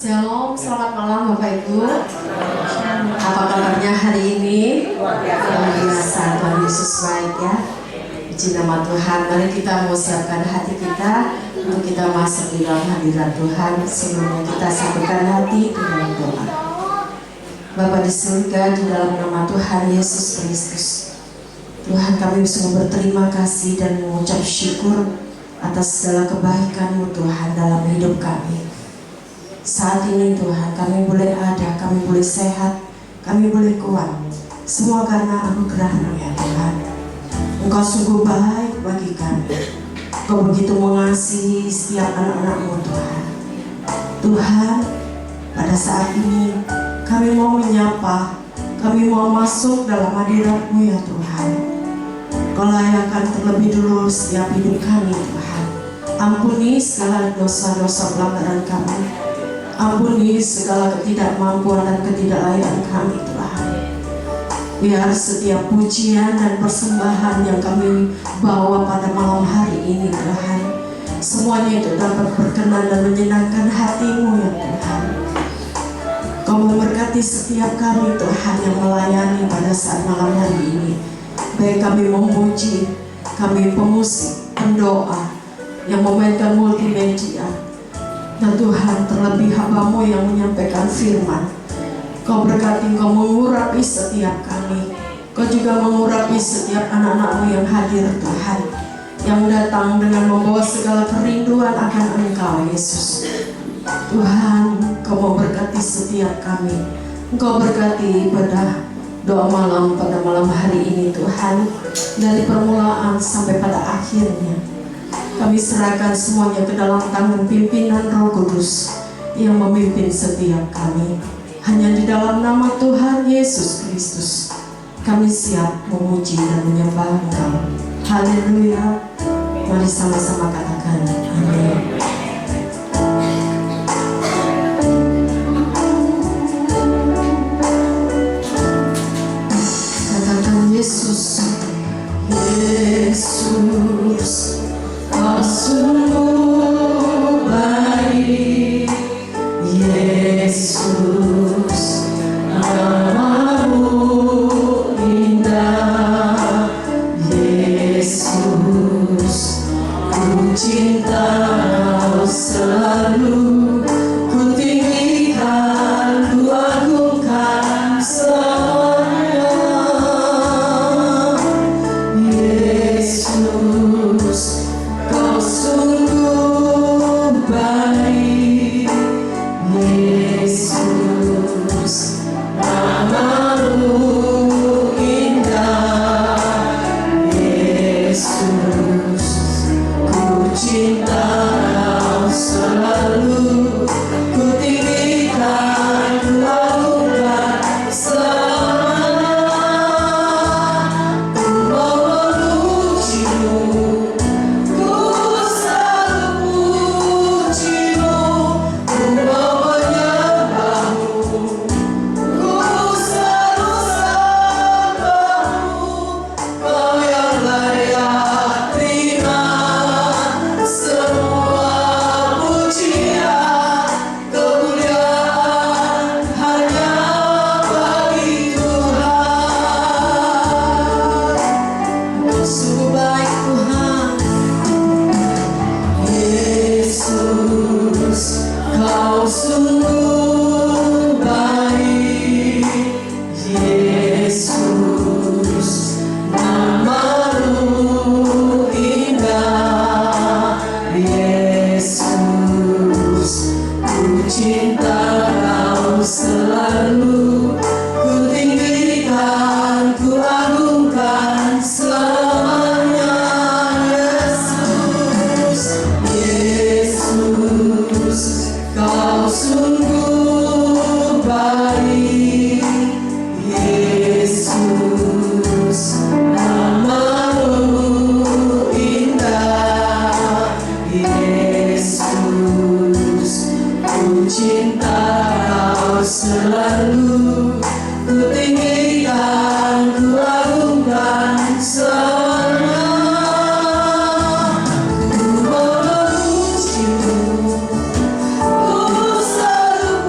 Shalom, selamat malam Bapak Ibu. Apa kabarnya hari ini? Luar biasa, Tuhan Yesus baik ya. Puji nama Tuhan. Mari kita mau siapkan hati kita untuk kita masuk di dalam hadirat Tuhan. Sebelumnya kita satukan hati di dalam doa. Bapa di surga, di dalam nama Tuhan Yesus Kristus, Tuhan, kami sungguh berterima kasih dan mengucap syukur atas segala kebaikan-Mu Tuhan dalam hidup kami. Saat ini Tuhan, kami boleh ada, kami boleh sehat, kami boleh kuat, semua karena anugerah-Mu ya Tuhan. Engkau sungguh baik bagi kami. Engkau begitu mengasihi setiap anak-anak-Mu Tuhan. Tuhan, pada saat ini kami mau menyapa, kami mau masuk dalam hadirat-Mu ya Tuhan. Kau layakkan terlebih dulu setiap hidup kami Tuhan. Ampuni segala dosa-dosa pelanggaran kami. Ampuni segala ketidakmampuan dan ketidaklayakan kami Tuhan. Biar setiap pujian dan persembahan yang kami bawa pada malam hari ini Tuhan, semuanya itu dapat berkenan dan menyenangkan hati-Mu ya Tuhan. Kau memberkati setiap kami Tuhan yang melayani pada saat malam hari ini. Baik kami memuji, kami pemusik, pendoa, yang memainkan multimedia, dan Tuhan terlebih hamba-Mu yang menyampaikan firman. Kau berkati, Kau mengurapi setiap kami. Kau juga mengurapi setiap anak-anak-Mu yang hadir Tuhan, yang datang dengan membawa segala kerinduan akan Engkau Yesus. Tuhan, Kau memberkati setiap kami. Engkau berkati pada doa malam pada malam hari ini Tuhan, dari permulaan sampai pada akhirnya. Kami serahkan semuanya ke dalam tangan pimpinan Roh Kudus yang memimpin setiap kami. Hanya di dalam nama Tuhan Yesus Kristus kami siap memuji dan menyembah Engkau. Haleluya. Mari sama-sama katakan amin. Katakan Yesus, Yesus, Kau sungguh baik, Yesus, nama-Mu indah, Yesus, ku cinta Kau selalu, ku tinggikan, ku agungkan selamanya, Yesus. Kau sungguh baik, Yesus, nama-Mu indah, Yesus, ku cinta Kau selalu, ku tinggikan, ku agungkan selamanya, ku mau memuji-Mu. Kau sungguh baik, Yesus, nama-Mu indah, Yesus, ku cinta Kau selalu, ku tinggikan, ku agungkan selamanya, Yesus, Yesus. Kau sungguh baik, Yesus, nama-Mu indah, Yesus, ku cinta Kau selalu, ku tinggikan, ku agungkan selamanya, ku memuji-Mu, ku selalu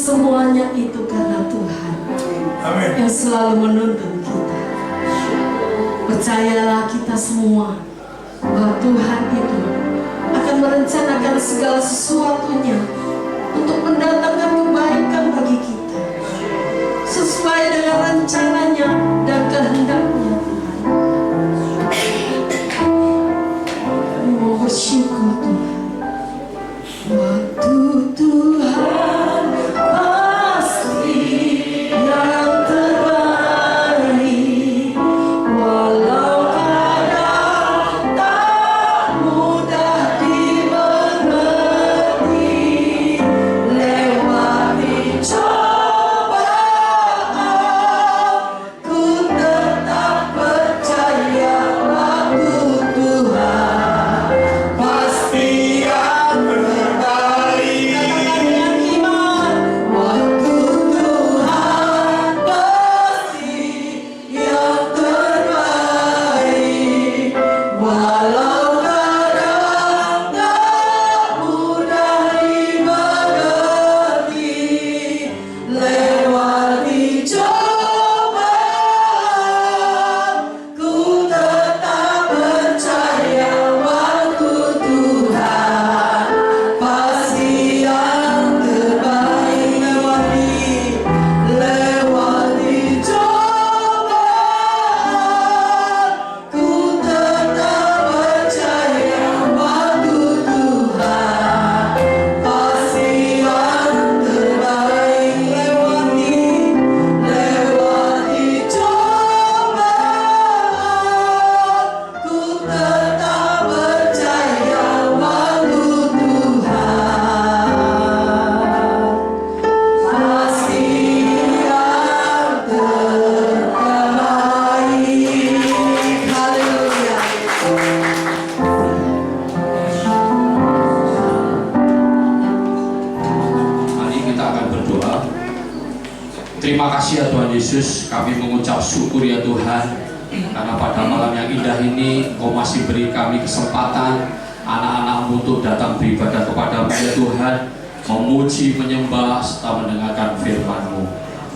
Semuanya itu karena Tuhan. Amin. Yang selalu menuntun kita. Percayalah kita semua bahwa Tuhan itu akan merencanakan segala sesuatunya untuk mendatangkan kebaikan bagi kita sesuai dengan rencananya dan kehendaknya Tuhan. Terima kasih ya Tuhan Yesus, kami mengucap syukur ya Tuhan, karena pada malam yang indah ini Engkau masih beri kami kesempatan anak-anak-Mu untuk datang beribadah kepada-Mu ya Tuhan, memuji, menyembah, serta mendengarkan firman-Mu.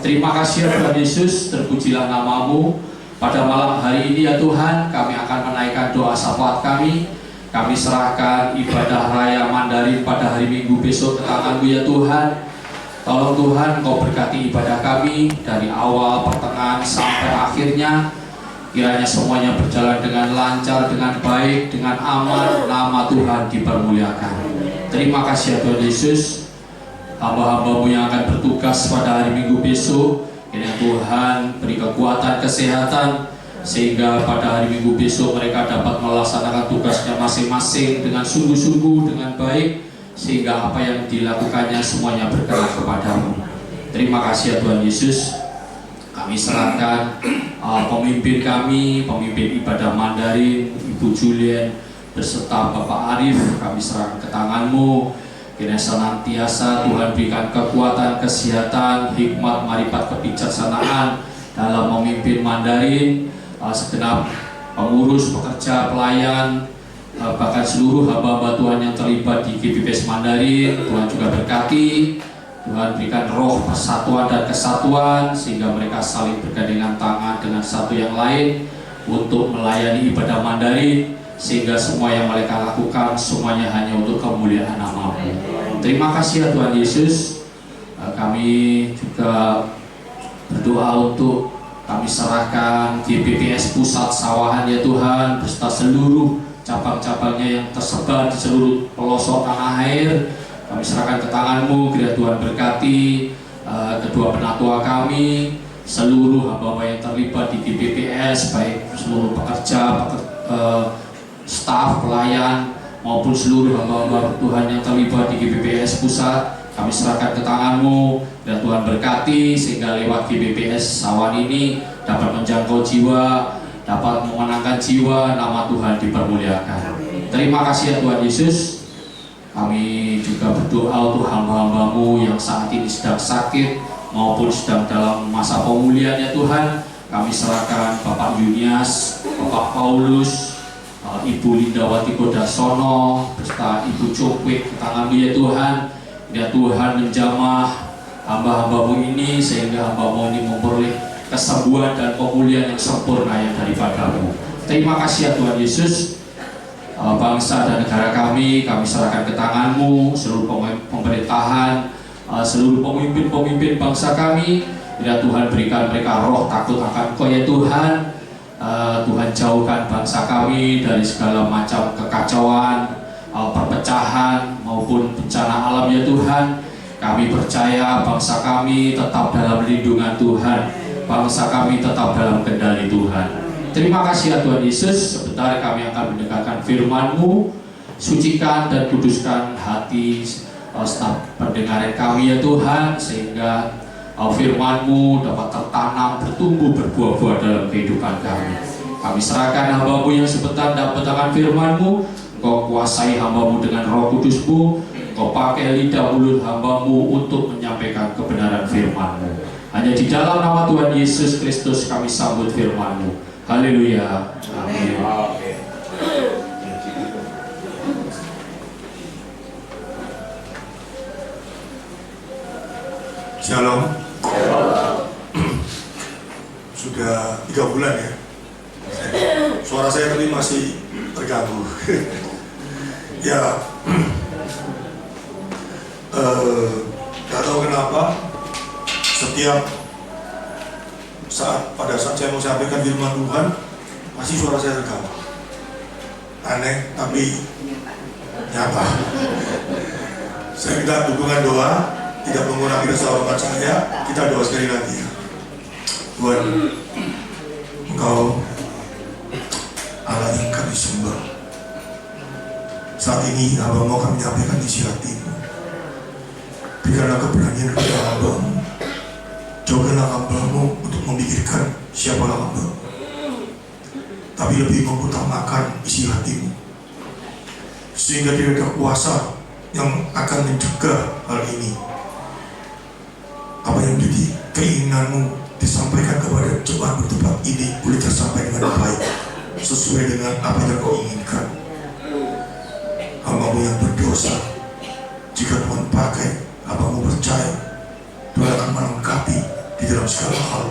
Terima kasih ya Tuhan Yesus, terpujilah nama-Mu. Pada malam hari ini ya Tuhan, kami akan menaikkan doa syafaat kami. Kami serahkan ibadah raya Mandarin pada hari Minggu besok ke tangan-Mu ya Tuhan. Tolong Tuhan, Kau berkati ibadah kami dari awal, pertengahan, sampai akhirnya. Kiranya semuanya berjalan dengan lancar, dengan baik, dengan aman, nama Tuhan dipermuliakan. Terima kasih ya Tuhan Yesus. Hamba-hamba-Mu yang akan bertugas pada hari Minggu besok, kiranya Tuhan beri kekuatan, kesehatan, sehingga pada hari Minggu besok mereka dapat melaksanakan tugasnya masing-masing dengan sungguh-sungguh, dengan baik, sehingga apa yang dilakukannya semuanya berkenan kepada-Mu. Terima kasih ya Tuhan Yesus. Kami serahkan pemimpin kami, pemimpin ibadah Mandarin, Ibu Julien, beserta Bapak Arif, kami serahkan ke tangan-Mu. Kiranya senantiasa Tuhan berikan kekuatan, kesehatan, hikmat, marifat, kebijaksanaan dalam memimpin Mandarin, segenap pengurus, pekerja, pelayan, bahkan seluruh hamba-hamba Tuhan yang terlibat di GBPS Mandarin. Tuhan juga berkati, Tuhan berikan roh persatuan dan kesatuan, sehingga mereka saling bergandengan tangan dengan satu yang lain untuk melayani ibadah Mandarin, sehingga semua yang mereka lakukan semuanya hanya untuk kemuliaan nama-Mu. Terima kasih ya Tuhan Yesus. Kami juga berdoa untuk kami serahkan GBPS Pusat Sawahan ya Tuhan, beserta seluruh cabang-cabangnya yang tersebar di seluruh pelosok tanah air. Kami serahkan ke tangan-Mu, kiranya Tuhan berkati kedua penatua kami, seluruh hamba-hamba yang terlibat di GBPS, baik seluruh pekerja, staf, pelayan, maupun seluruh hamba-hamba Tuhan yang terlibat di GBPS Pusat. Kami serahkan ke tangan-Mu, dan Tuhan berkati sehingga lewat GBPS Sawan ini dapat menjangkau jiwa, dapat memenangkan jiwa, nama Tuhan dipermuliakan. Terima kasih ya Tuhan Yesus. Kami juga berdoa untuk hamba-hamba-Mu yang saat ini sedang sakit maupun sedang dalam masa pemulihan ya Tuhan. Kami serahkan Bapak Yunias, Bapak Paulus, Ibu Lindawati Godasono, beserta Ibu Cokwik ke tangan-Mu ya Tuhan. Ya Tuhan menjamah hamba-hamba-Mu ini, sehingga hamba-Mu ini memperoleh kesembuhan dan pemulihan yang sempurna yang daripada-Mu. Terima kasih ya Tuhan Yesus. Bangsa dan negara kami serahkan ke tangan-Mu, seluruh pemerintahan, seluruh pemimpin-pemimpin bangsa kami. Ya Tuhan, berikan mereka roh takut akan Kau ya Tuhan. Tuhan, jauhkan bangsa kami dari segala macam kekacauan, perpecahan maupun bencana alam ya Tuhan. Kami percaya bangsa kami tetap dalam lindungan Tuhan, bangsa kami tetap dalam kendali Tuhan. Terima kasih ya Tuhan Yesus. Sebentar kami akan mendengarkan firman-Mu. Sucikan dan kuduskan hati staf pendengaran kami ya Tuhan, sehingga firman-Mu dapat tertanam, bertumbuh, berbuah-buah dalam kehidupan kami. Kami serahkan hamba-Mu yang sebentar dapat firman-Mu. Engkau kuasai hamba-Mu dengan Roh Kudus-Mu. Engkau pakai lidah mulut hamba-Mu untuk menyampaikan kebenaran firman-Mu. Hanya di dalam nama Tuhan Yesus Kristus kami sambut firman-Mu. Haleluya. Amin. Shalom. Sudah 3 bulan ya. Suara saya tadi masih terganggu. Ya, gak tahu kenapa setiap pada saat saya mau sampaikan firman Tuhan, masih suara saya terganggu. Aneh, tapi nyata. Saya minta dukungan doa, tidak mengurangi keselamatan saya. Kita doa sekali lagi ya. Tuhan, Engkau Allah yang kami sembah. Saat ini hamba mau kami menyampaikan isi hati-Mu. Berikanlah keberanian kepada hamba-Mu. Jauhkanlah hamba-Mu untuk memikirkan siapalah hamba, tapi lebih mengutamakan isi hati-Mu, sehingga tidak ada kuasa yang akan mencegah hal ini. Apa yang menjadi keinginanmu disampaikan kepada jemaat bertempat ini boleh tersampaikan dengan baik sesuai dengan apa yang kau inginkan. Hamba-Mu yang berdosa, jika Tuhan pakai, hamba-Mu percaya Tuhan akan melengkapi di dalam segala hal,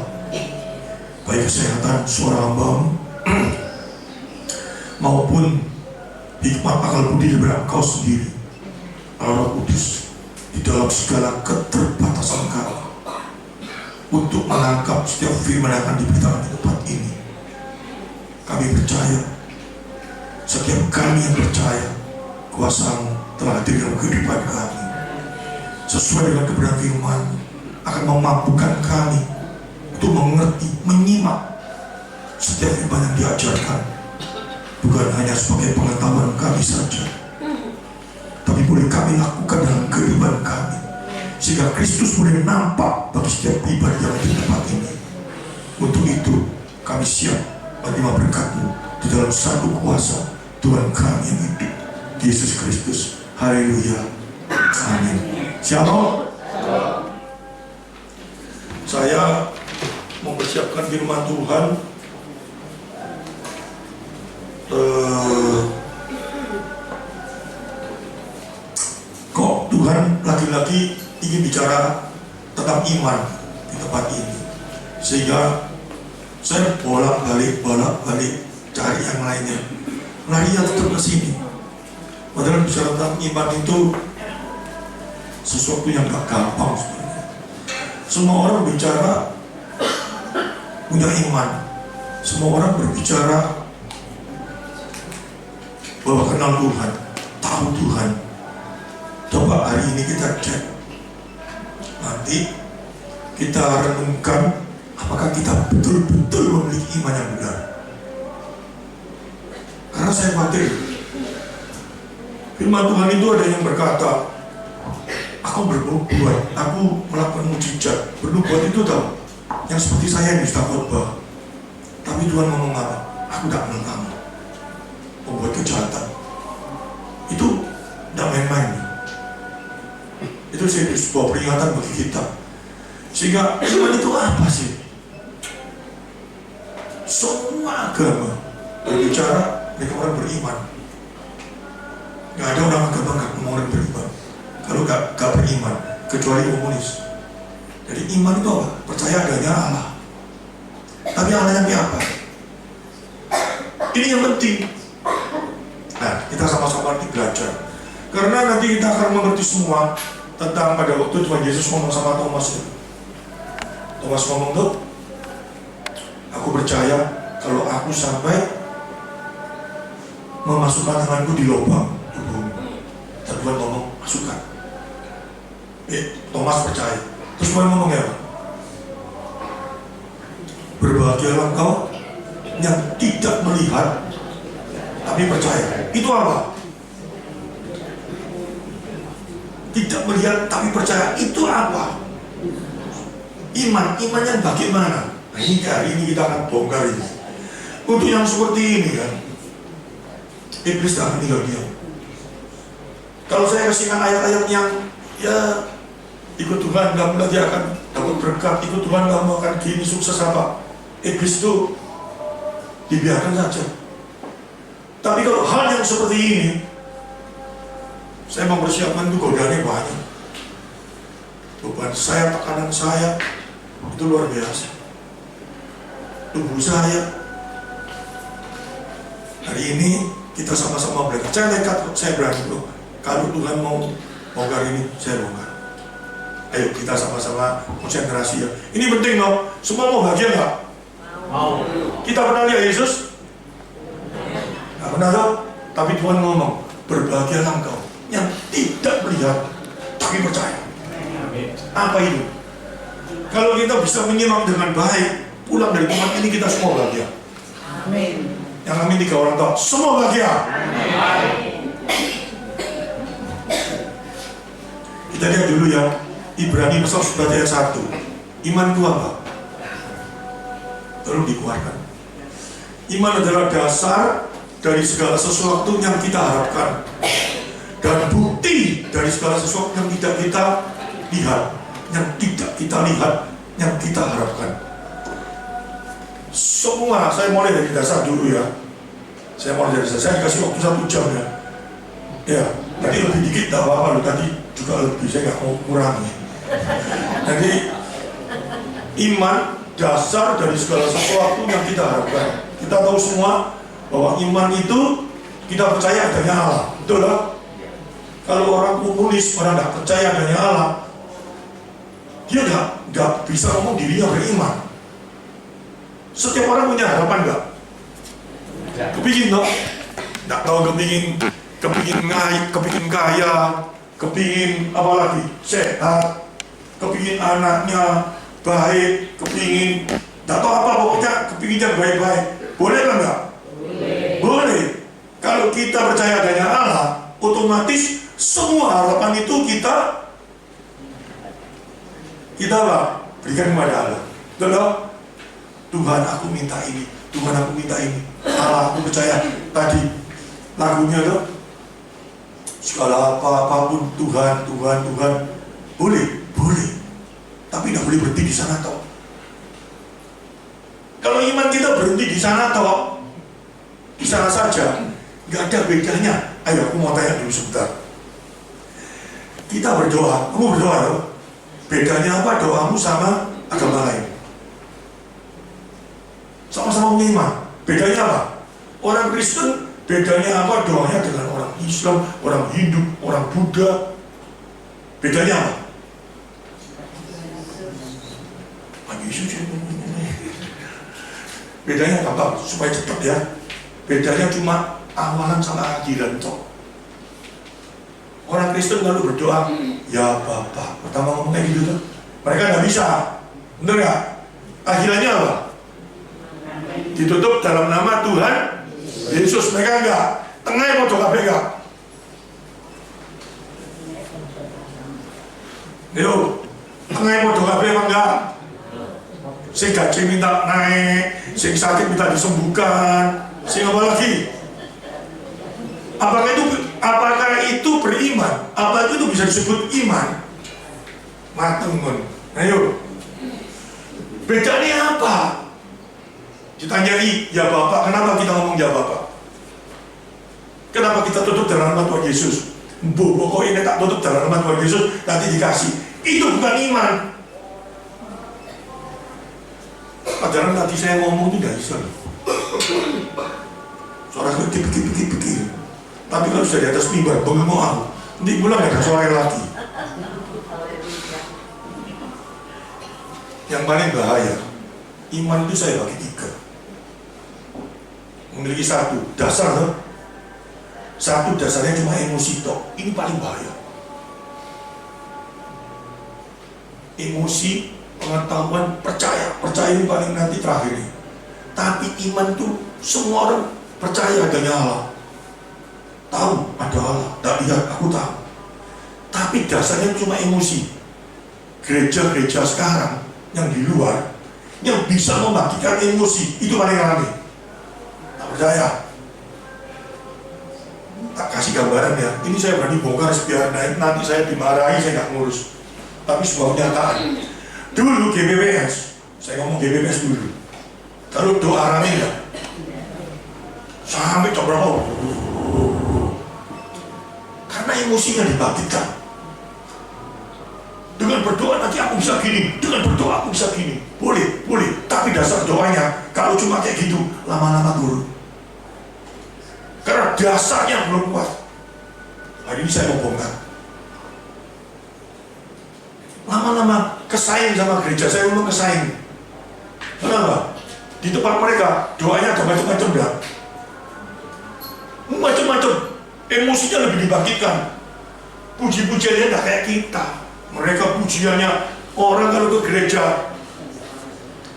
baik kesehatan suara hamba-Mu maupun hikmat akal budi daripada Engkau sendiri, Allah Roh Kudus, di dalam segala keterbatasan kami untuk menangkap setiap firman yang akan diberitakan di tempat ini. Kami percaya, setiap kami yang percaya, kuasa-Mu telah hadir dalam kehidupan kami. Sesuai dengan kebenaran firman akan memampukan kami untuk mengerti, menyimak setiap firman yang diajarkan, bukan hanya sebagai pengetahuan kami saja, tapi boleh kami lakukan dalam kehidupan kami, sehingga Kristus boleh nampak bagi setiap pribadi yang ada di tempat ini. Untuk itu kami siap menerima berkat-Mu di dalam satu kuasa Tuhan kami yang hidup, Yesus Kristus. Haleluya, amin. Shalom. Saya mempersiapkan firman Tuhan. Kok Tuhan lagi-lagi ingin bicara tentang iman di tempat ini, sehingga saya bolak-balik cari yang lainnya, larinya tetap ke sini. Padahal bicara tentang iman itu sesuatu yang gak gampang sebenarnya. Semua orang bicara punya iman, semua orang berbicara bahwa kenal Tuhan, tahu Tuhan. Coba hari ini kita cek, nanti kita renungkan apakah kita betul-betul memiliki iman yang benar. Karena saya khawatir firman Tuhan itu ada yang berkata, aku bernubuat, aku melakukan mujizat. Bernubuat itu tahu yang seperti saya yang Ustaz khotbah. Tapi Tuhan ngomong apa? Aku tidak kenal kamu, membuat kejahatan. Itu tidak main-main. Itu sebuah peringatan bagi kita. Sehingga iman itu apa sih? Semua agama berbicara mereka orang beriman. Gak ada orang agama gak ngomong orang beriman. Kalau gak beriman, kecuali komunis. Jadi iman itu apa? Percaya adanya Allah. Tapi Allah yang apa? Ini yang penting. Nah, kita sama-sama belajar. Karena nanti kita akan mengerti semua tentang pada waktu Tuhan Yesus ngomong sama Thomas. Thomas ngomong tuh, aku percaya kalau aku sampai memasukkan tanganku di lubang tubuhmu. Dan Tuhan ngomong, masukkan. Thomas percaya. Terus Tuhan ngomongnya apa? Berbahagialah engkau yang tidak melihat tapi percaya. Itu apa? Tidak melihat tapi percaya itu apa? Iman yang bagaimana? Nah, ini hari ini kita akan bongkar ini. Untuk yang seperti ini kan, iblis tak akan tinggal diam. Kalau saya kasihkan ayat-ayat yang ya ikut Tuhan kamu nanti akan dapat berkat, ikut Tuhan kamu akan gini sukses apa? Iblis itu dibiarkan saja. Tapi kalau hal yang seperti ini, saya mempersiapkan itu godaannya banyak. Beban saya, tekanan saya, itu luar biasa. Tubuh saya. Hari ini kita sama-sama belajar. Saya nekat, saya berani bro. Kalau Tuhan mau bongkar ini, saya bongkar. Ayo kita sama-sama konsentrasi ya. Ini penting loh. Semua mau bahagia nggak? Mau. Kita pernah lihat Yesus? Nggak pernah loh. Tapi Tuhan ngomong, berbahagialah engkau yang tidak melihat tapi percaya. Apa itu? Kalau kita bisa menyimak dengan baik, pulang dari tempat ini kita semua bahagia. Amin. Yang amin 3 orang tahu, semua bahagia. Amin. Kita lihat dulu ya, Ibrani pasal 11 ayat 1. Iman itu apa? Tolong dikeluarkan. Iman adalah dasar dari segala sesuatu yang kita harapkan dan bukti dari segala sesuatu yang tidak kita lihat. Yang tidak kita lihat yang kita harapkan. Semua, saya mulai dari dasar dulu ya. Saya dikasih waktu 1 jam ya. Ya, tadi lebih dikit tak apa-apa loh, tadi juga lebih, saya nggak mau kurangi. Jadi iman dasar dari segala sesuatu yang kita harapkan. Kita tahu semua bahwa iman itu kita percaya adanya Allah, betul lah? Kalau orang komunis, orang tidak percaya adanya Allah, dia nggak bisa ngomong dirinya beriman. Setiap orang punya harapan nggak? Kepingin dong? Nggak tahu kepingin naik, kepingin kaya, kepingin apa lagi? Sehat, kepingin anaknya baik, kepingin nggak tahu apa, pokoknya kepinginnya baik-baik. Boleh kan nggak? Boleh. Kalau kita percaya adanya Allah, otomatis semua harapan itu kita apa? Berikan kepada Allah. Betul? Tuhan, aku minta ini. Tuhan, aku minta ini. Allah, aku percaya. Tadi lagunya tuh, segala apapun Tuhan. Boleh. Tapi tidak boleh berhenti di sana toh. Kalau iman kita berhenti di sana toh, di sana saja, nggak ada bedanya. Ayo, aku mau tanya dulu sebentar. Kita berdoa, kamu berdoa loh. Bedanya apa doamu sama agama lain? Sama-sama punya iman. Bedanya apa? Orang Kristen bedanya apa doanya dengan orang Islam, orang Hindu, orang Buddha? Bedanya apa? Bedanya apa? Supaya cepat ya. Bedanya cuma awalan sama akhiran toh. Orang Kristen lalu berdoa, ya Bapa. Pertama ngomong kayak gitu tuh. Mereka nggak bisa, bener nggak? Akhirannya apa? Ditutup dalam nama Tuhan Yesus. Mereka enggak. Tengah mau coba pegang. Yo, tengah mau coba pegang enggak? Si gaji minta naik, si sakit minta disembuhkan, si apa lagi? Apakah itu beriman? Apakah itu bisa disebut iman? Mateng pun. Ayo. Bedanya apa? Ditanyai, ya Bapak, kenapa kita ngomong ya Bapak? Kenapa kita tutup dalam nama Tuhan Yesus? Pokoknya tak tutup dalam nama Tuhan Yesus, nanti dikasih. Itu bukan iman. Padahal tadi saya ngomong itu tidak bisa. Suara pikir. Tapi kalau sudah di atas mimbar, bengong aku. Nanti pulang gak ada suara lagi. Yang paling bahaya, iman itu saya bagi 3. Memiliki 1 dasar loh. 1 dasarnya cuma emosi toh. Ini paling bahaya. Emosi, pengetahuan, percaya ini paling nanti terakhir nih. Tapi iman tuh semua orang percaya adanya Allah. Tahu ada Allah, tak lihat, aku tahu. Tapi dasarnya cuma emosi. Gereja-gereja sekarang yang di luar yang bisa membagikan emosi itu paling rame. Tak percaya. Tak kasih gambaran ya. Ini saya berani bongkar biar naik, nanti saya dimarahi, saya nggak ngurus. Tapi sebuah kenyataan. Dulu GBPS, saya ngomong GBPS dulu. Kalau doa rame ya, sampai jam berapa? Karena emosinya dibangkitkan. Dengan berdoa nanti aku bisa gini, dengan berdoa aku bisa gini. Boleh. Tapi dasar doanya kalau cuma kayak gitu, lama-lama turun. Karena dasarnya belum kuat. Hari ini saya mau bongkar. Lama-lama kesaing sama gereja, saya ngomong kesaing. Kenapa? Di tempat mereka doanya ada macam-macam dah. Macam-macam. Emosinya lebih dibangkitkan. Puji-pujiannya tidak kayak kita. Mereka pujiannya, orang kalau ke gereja,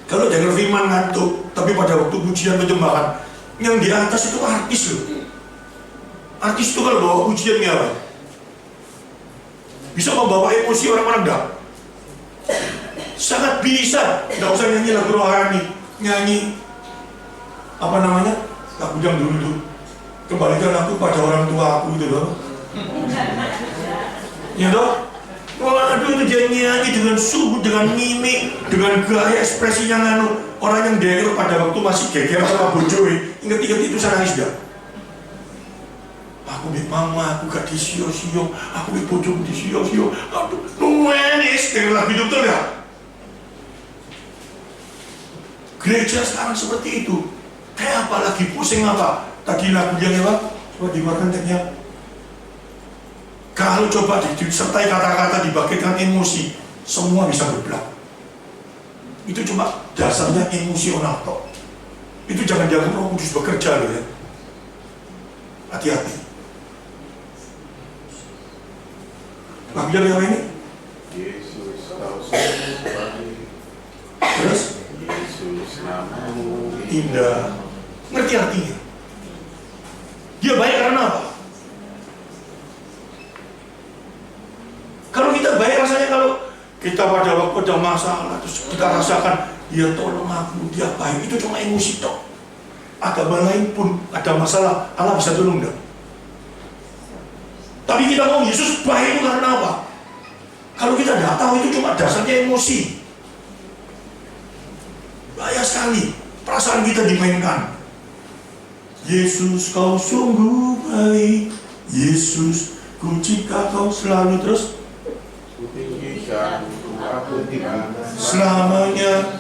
kalau dengar firman ngantuk, tapi pada waktu pujian penyembahan, yang di atas itu artis loh. Artis itu kalau bawa pujiannya apa? Bisa membawa emosi orang-orang enggak? Sangat bisa. Nggak usah nyanyi lagu rohani, nyanyi apa namanya? Lagu yang dulu tuh. Kembalikan aku pada orang tua aku itu loh. Ya toh? Waduh, itu dia nyanyi dengan sungguh, dengan mimik, dengan gaya ekspresi yang orang yang denger pada waktu masih geger sama bojoe. Ingat-ingat itu saya nangis dah. Aku bik mama, aku gak disio-sio, aku bik bojoku disio-sio. Aduh, nuwenis dengan lagu itu, betul ya? Gereja sekarang seperti itu. Kayak apa lagi, pusing apa? Tadi lagu yang apa? Coba dikeluarkan teknya. Kalau coba disertai kata-kata dibangkitkan emosi, semua bisa berbelah. Itu cuma dasarnya emosional toh. Itu jangan-jangan Roh Kudus bekerja loh ya. Hati-hati. Lagu yang ini? Yesus kau sungguh baik. Terus? Yesus namamu Indah. Ngerti artinya? Dia baik karena apa? Kalau kita baik rasanya, kalau kita pada waktu ada masalah terus kita rasakan dia tolong aku, dia baik, itu cuma emosi toh. Agama lain pun ada masalah, Allah bisa tolong enggak? Tapi kita mau Yesus baik itu karena apa? Kalau kita tidak tahu, itu cuma dasarnya emosi. Bahaya sekali perasaan kita dimainkan. Yesus kau sungguh baik, Yesus ku jika kau selalu, terus kutinggikan, aku tinggalkan selamanya.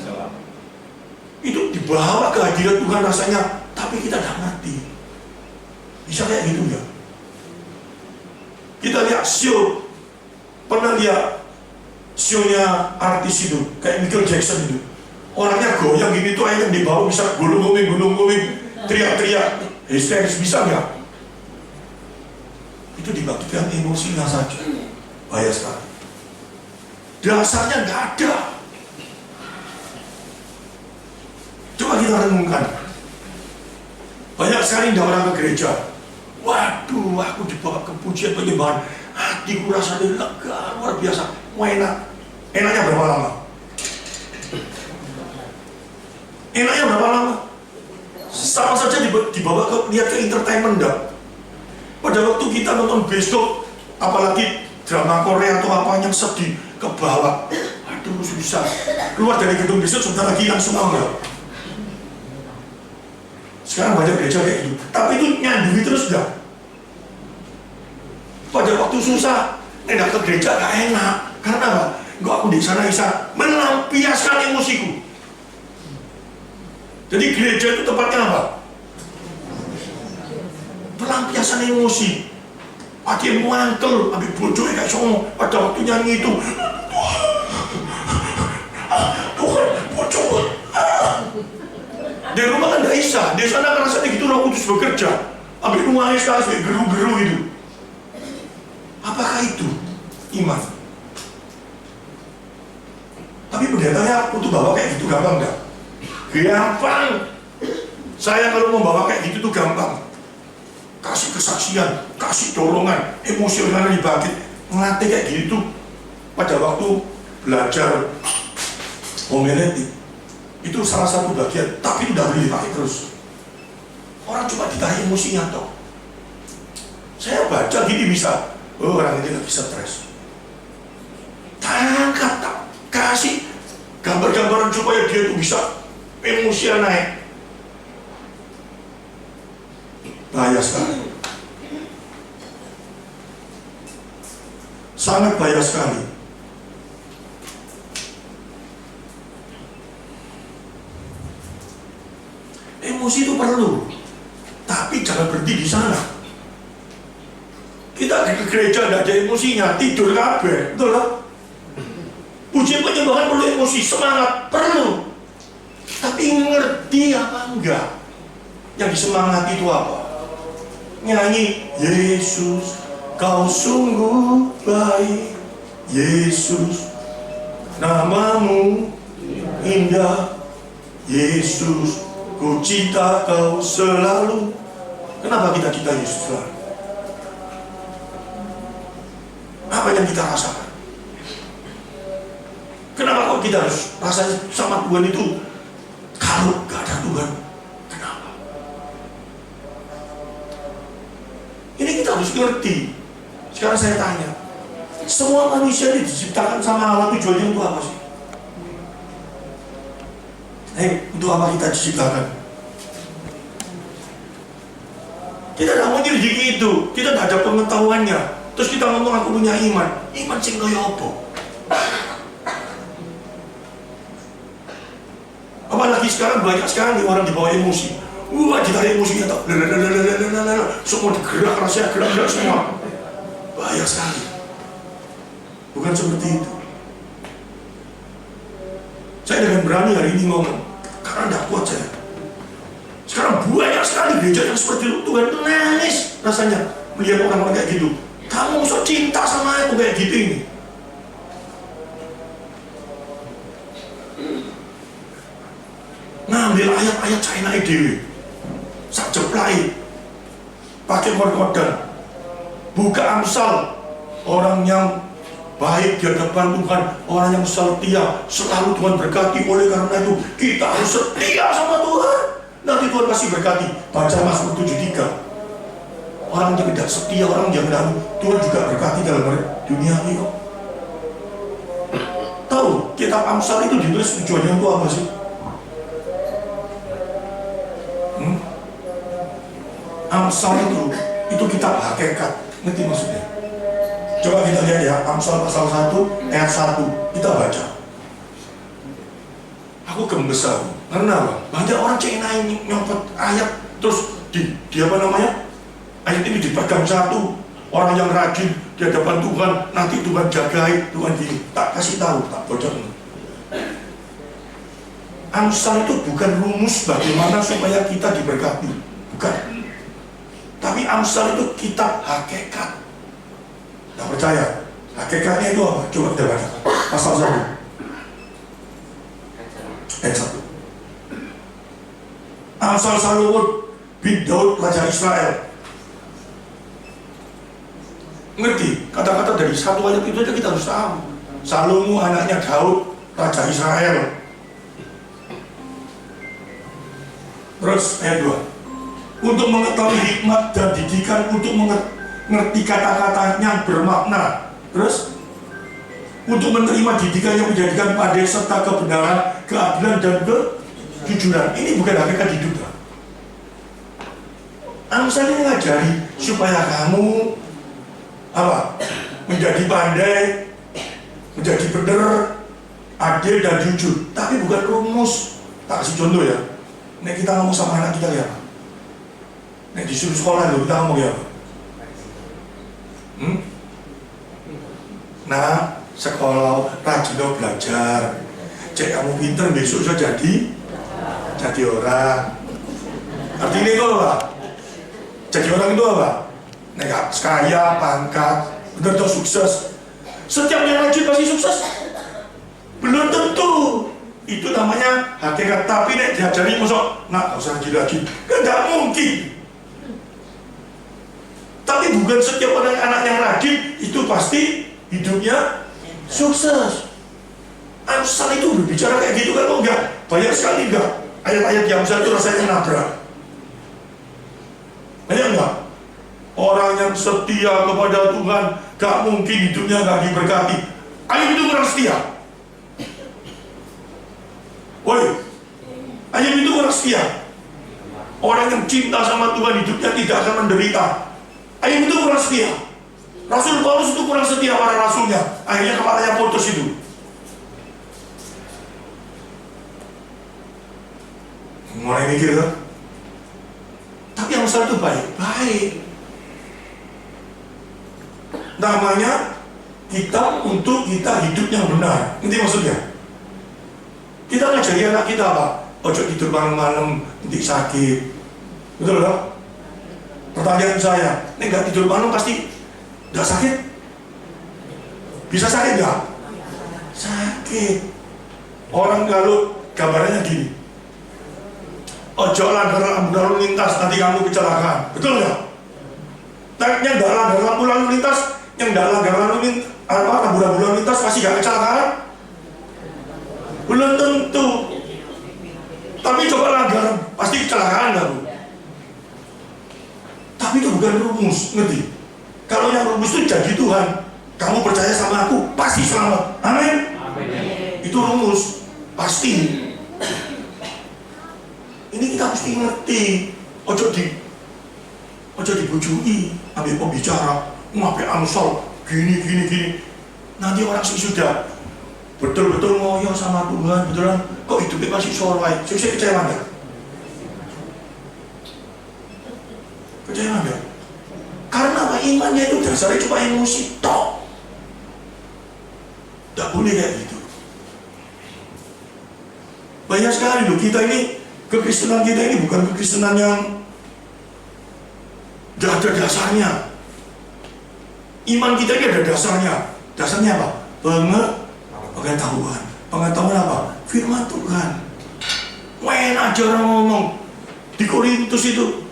Itu dibawa ke hadirat Tuhan rasanya, tapi kita tidak ngerti. Bisa kayak gitu ya? Kita lihat show, pernah lihat show-nya artis itu, kayak Michael Jackson itu. Orangnya goyang gini tuh, yang dibawa bisa gulung-gulung, teriak-teriak, histeris, bisa nggak? Itu dibangkitkan emosinya saja. Bahaya sekali. Dasarnya nggak ada. Coba kita renungkan. Banyak sekali orang ke gereja. Waduh, aku dibawa ke pujian penyembahan, hatiku rasanya lega, luar biasa. Wah, enak. Enaknya berapa lama? Enaknya berapa lama? Sama saja dibawa ke, lihat ke entertainment dah. Pada waktu kita nonton bioskop, apalagi drama Korea atau apa yang sedih, ke bawah, aduh susah. Keluar dari gedung bioskop sebentar lagi langsung enggak. Sekarang banyak gereja kayak gitu, tapi itu nyandui terus dah. Pada waktu susah, datang ke gereja gak enak. Karena apa? Enggak, aku di sana bisa melampiaskan emosiku. Jadi gereja itu tempatnya apa? Pelampiasan emosi. Ada yang mantel, ambil bodoh kayak songo. Pada waktu nyanyi itu, Tuhan, bodoh. Di rumah kan gak bisa, di sana kan rasanya gitu Roh Kudus bekerja. Ambil nuangis kasih, geru-geru itu. Apakah itu iman? Tapi pendetanya untuk bawa kayak gitu gampang enggak? Gampang. Saya kalau mau bawa kayak gitu tuh gampang. Kasih kesaksian, kasih dorongan, emosional dibangkit. Ngelatih kayak gitu pada waktu belajar homiletik. Itu salah satu bagian, tapi tidak boleh dipakai terus. Orang cuma ditarik emosinya toh. Saya baca gini bisa, oh orang ini lagi stres. Tangkap tak, kasih gambar-gambaran supaya dia itu bisa emosinya naik. Bahaya sekali. Sangat bahaya sekali. Emosi itu perlu, tapi jangan berhenti di sana. Kita ke gereja tidak ada emosinya, tidur kabeh, betul lah. Pujian penyembahan perlu emosi, semangat perlu, tapi ngerti apa enggak? Yang disemangati itu apa? Nyanyi Yesus, kau sungguh baik, Yesus, namamu indah, Yesus, ku cinta kau selalu. Kenapa kita cinta Yesus selalu? Apa yang kita rasakan? Kenapa kok kita harus rasanya sama Tuhan itu? Kalau gak ada Tuhan, kenapa? Ini kita harus ngerti. Sekarang saya tanya, Semua manusia ini diciptakan sama Allah, tujuannya untuk apa sih? Untuk apa kita diciptakan? Kita tidak mau nyelidiki itu, kita tidak ada pengetahuannya. Terus kita ngomong aku punya iman. Iman sing kaya apa? Apalagi sekarang banyak sekali orang dibawa emosi. Ditarik emosinya tak, semua digerak, rasanya gerak-gerak semua. Bahaya sekali. Bukan seperti itu. Saya dengan berani hari ini ngomong, karena tidak kuat saya. Sekarang banyak sekali gereja yang seperti itu. Tuhan nangis rasanya melihat orang-orang kayak gitu. Kamu sok cinta sama aku kayak gitu ini. Ngambil ayat-ayat China dewe, sak jeplai, pakai kod-kodan, buka Amsal, orang yang baik di hadapan Tuhan, orang yang setia, selalu Tuhan berkati. Oleh karena itu kita harus setia sama Tuhan. Nanti Tuhan pasti berkati. Baca Mazmur 73. Orang yang tidak setia, orang yang tidak, Tuhan juga berkati dalam dunia ini kok. Tahu, kitab Amsal itu ditulis tujuannya untuk apa sih? Amsal itu kitab hakikat. Ngerti maksudnya? Coba kita lihat ya, Amsal pasal 1 ayat 1. Kita baca. Aku gembes aku. Karena apa? Banyak orang Cina ini nyopot ayat terus di apa namanya? Ayat ini dipegang satu. Orang yang rajin di hadapan Tuhan, nanti Tuhan jagai, Tuhan gini. Tak kasih tahu, tak bocor. Amsal itu bukan rumus bagaimana supaya kita diberkati. Bukan. Tapi Amsal itu kitab hakikat. Tak percaya? Hakikatnya itu apa? Coba kita baca. Pasal 1. Ayat 1. Amsal Salomo bin Daud Raja Israel. Ngerti? Kata-kata dari satu ayat itu aja kita harus tahu. Salomo anaknya Daud Raja Israel. Terus ayat 2. Untuk mengetahui hikmat dan didikan, untuk mengerti kata-kata yang bermakna. Terus untuk menerima didikan yang menjadikan pandai serta kebenaran, keadilan dan kejujuran. Ini bukan hakikat hidup. Amsal ini ngajari supaya kamu apa? Menjadi pandai, menjadi benar, adil dan jujur. Tapi bukan rumus. Tak kasih contoh ya. Nek kita ngomong sama anak kita ya. Nek disuruh sekolah loh, kita ngomong ya. Nah, sekolah rajin belajar. Cek kamu pinter besok bisa jadi orang. Artinya itu apa? Jadi orang itu apa? Nek kaya, pangkat, benar tuh sukses. Setiap yang rajin pasti sukses. Belum tentu. Itu namanya hakikat. Tapi nek diajari masuk, nah gak usah rajin-rajin. Kan gak mungkin. Tapi bukan setiap orang anak yang rajin itu pasti hidupnya sukses. Amsal itu berbicara kayak gitu kan? Oh enggak, banyak sekali enggak. Ayat-ayat yang Amsal itu rasanya nabrak. Banyak enggak? Orang yang setia kepada Tuhan gak mungkin hidupnya gak diberkati. Ayat itu kurang setia. Woi, ayat itu kurang setia. Orang yang cinta sama Tuhan hidupnya tidak akan menderita. Ayat itu kurang setia. Rasul Paulus itu kurang setia para rasulnya. Akhirnya kepalanya putus itu. Mulai mikir kan? Tapi Amsal itu baik. Namanya kita untuk kita hidup yang benar. Ini maksudnya. Kita ngajari anak kita apa? Ojo tidur malam-malam nanti sakit. Betul kan? Pertanyaan saya, ini nggak tidur malam pasti nggak sakit? Bisa sakit nggak? Sakit. Orang kalau gambarannya gini, ojo langgar lampu lalu lintas nanti kamu kecelakaan, betul nggak? Yang nggak langgar lampu lalu lintas, yang nggak langgar lampu lalu lintas pasti nggak kecelakaan? Belum tentu. Tapi coba langgar, pasti kecelakaan kamu. Tapi itu bukan rumus, ngerti? Kalau yang rumus itu janji Tuhan. Kamu percaya sama aku, pasti selamat. Amin. Itu rumus, pasti. Ini kita mesti ngerti. Ojo dibujui, ambil pembicara, ngapain ansol, gini. Nanti orang sih sudah betul-betul ngoyo sama Tuhan, betulan kok hidupnya masih soleh. Saya kecewa nggak? Kecewa nggak? Karena apa? Imannya itu dasarnya cuma emosi tok. Tidak boleh kayak gitu. Banyak sekali loh kita ini, kekristenan kita ini bukan kekristenan yang tidak ada dasarnya. Iman kita ini ada dasarnya. Dasarnya apa? Pengetahuan. Pengetahuan apa? Firman Tuhan. Main aja orang ngomong. Di Korintus itu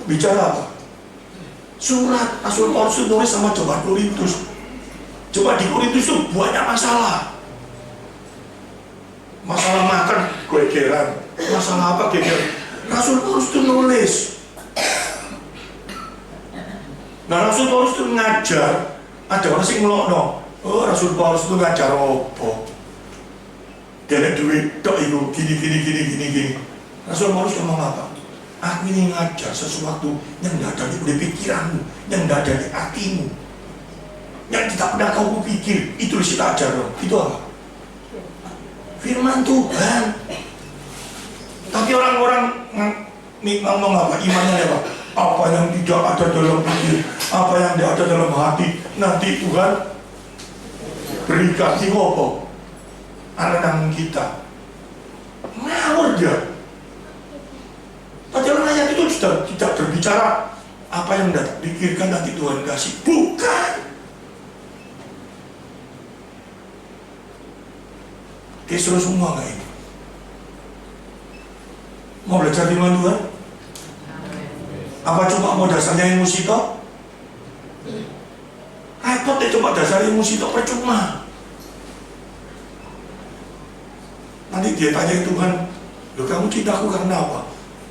bicara apa? Surat Rasul Paulus nulis sama jemaat Korintus. Coba di Korintus itu banyak masalah. Masalah makan gegeran. Masalah apa gegeran? Rasul Paulus itu nulis. Nah, Rasul Paulus itu ngajar. Ada orang sih ngelokno. Oh, Rasul Paulus itu ngajar apa? Dia duit tok itu gini. Rasul Paulus ngomong apa? Aku ini ngajar sesuatu yang tidak ada di pikiranmu, yang tidak ada di hatimu, yang tidak pernah kau pikir. Itu kita ajar dong. Itu apa? Firman Tuhan. Tapi orang-orang ngomong apa? Imannya apa? Apa yang tidak ada dalam pikir, apa yang tidak ada dalam hati, nanti Tuhan berikan di apa? Anak kita. Ngawur dia. Padahal ayat itu sudah tidak berbicara apa yang tidak dipikirkan nanti Tuhan kasih. Bukan. Kisruh semua nggak ini? Mau belajar firman Tuhan? Apa cuma mau dasarnya emosi toh? Repot deh cuma dasar emosi toh, percuma. Nanti dia tanya Tuhan, loh kamu cinta aku karena apa?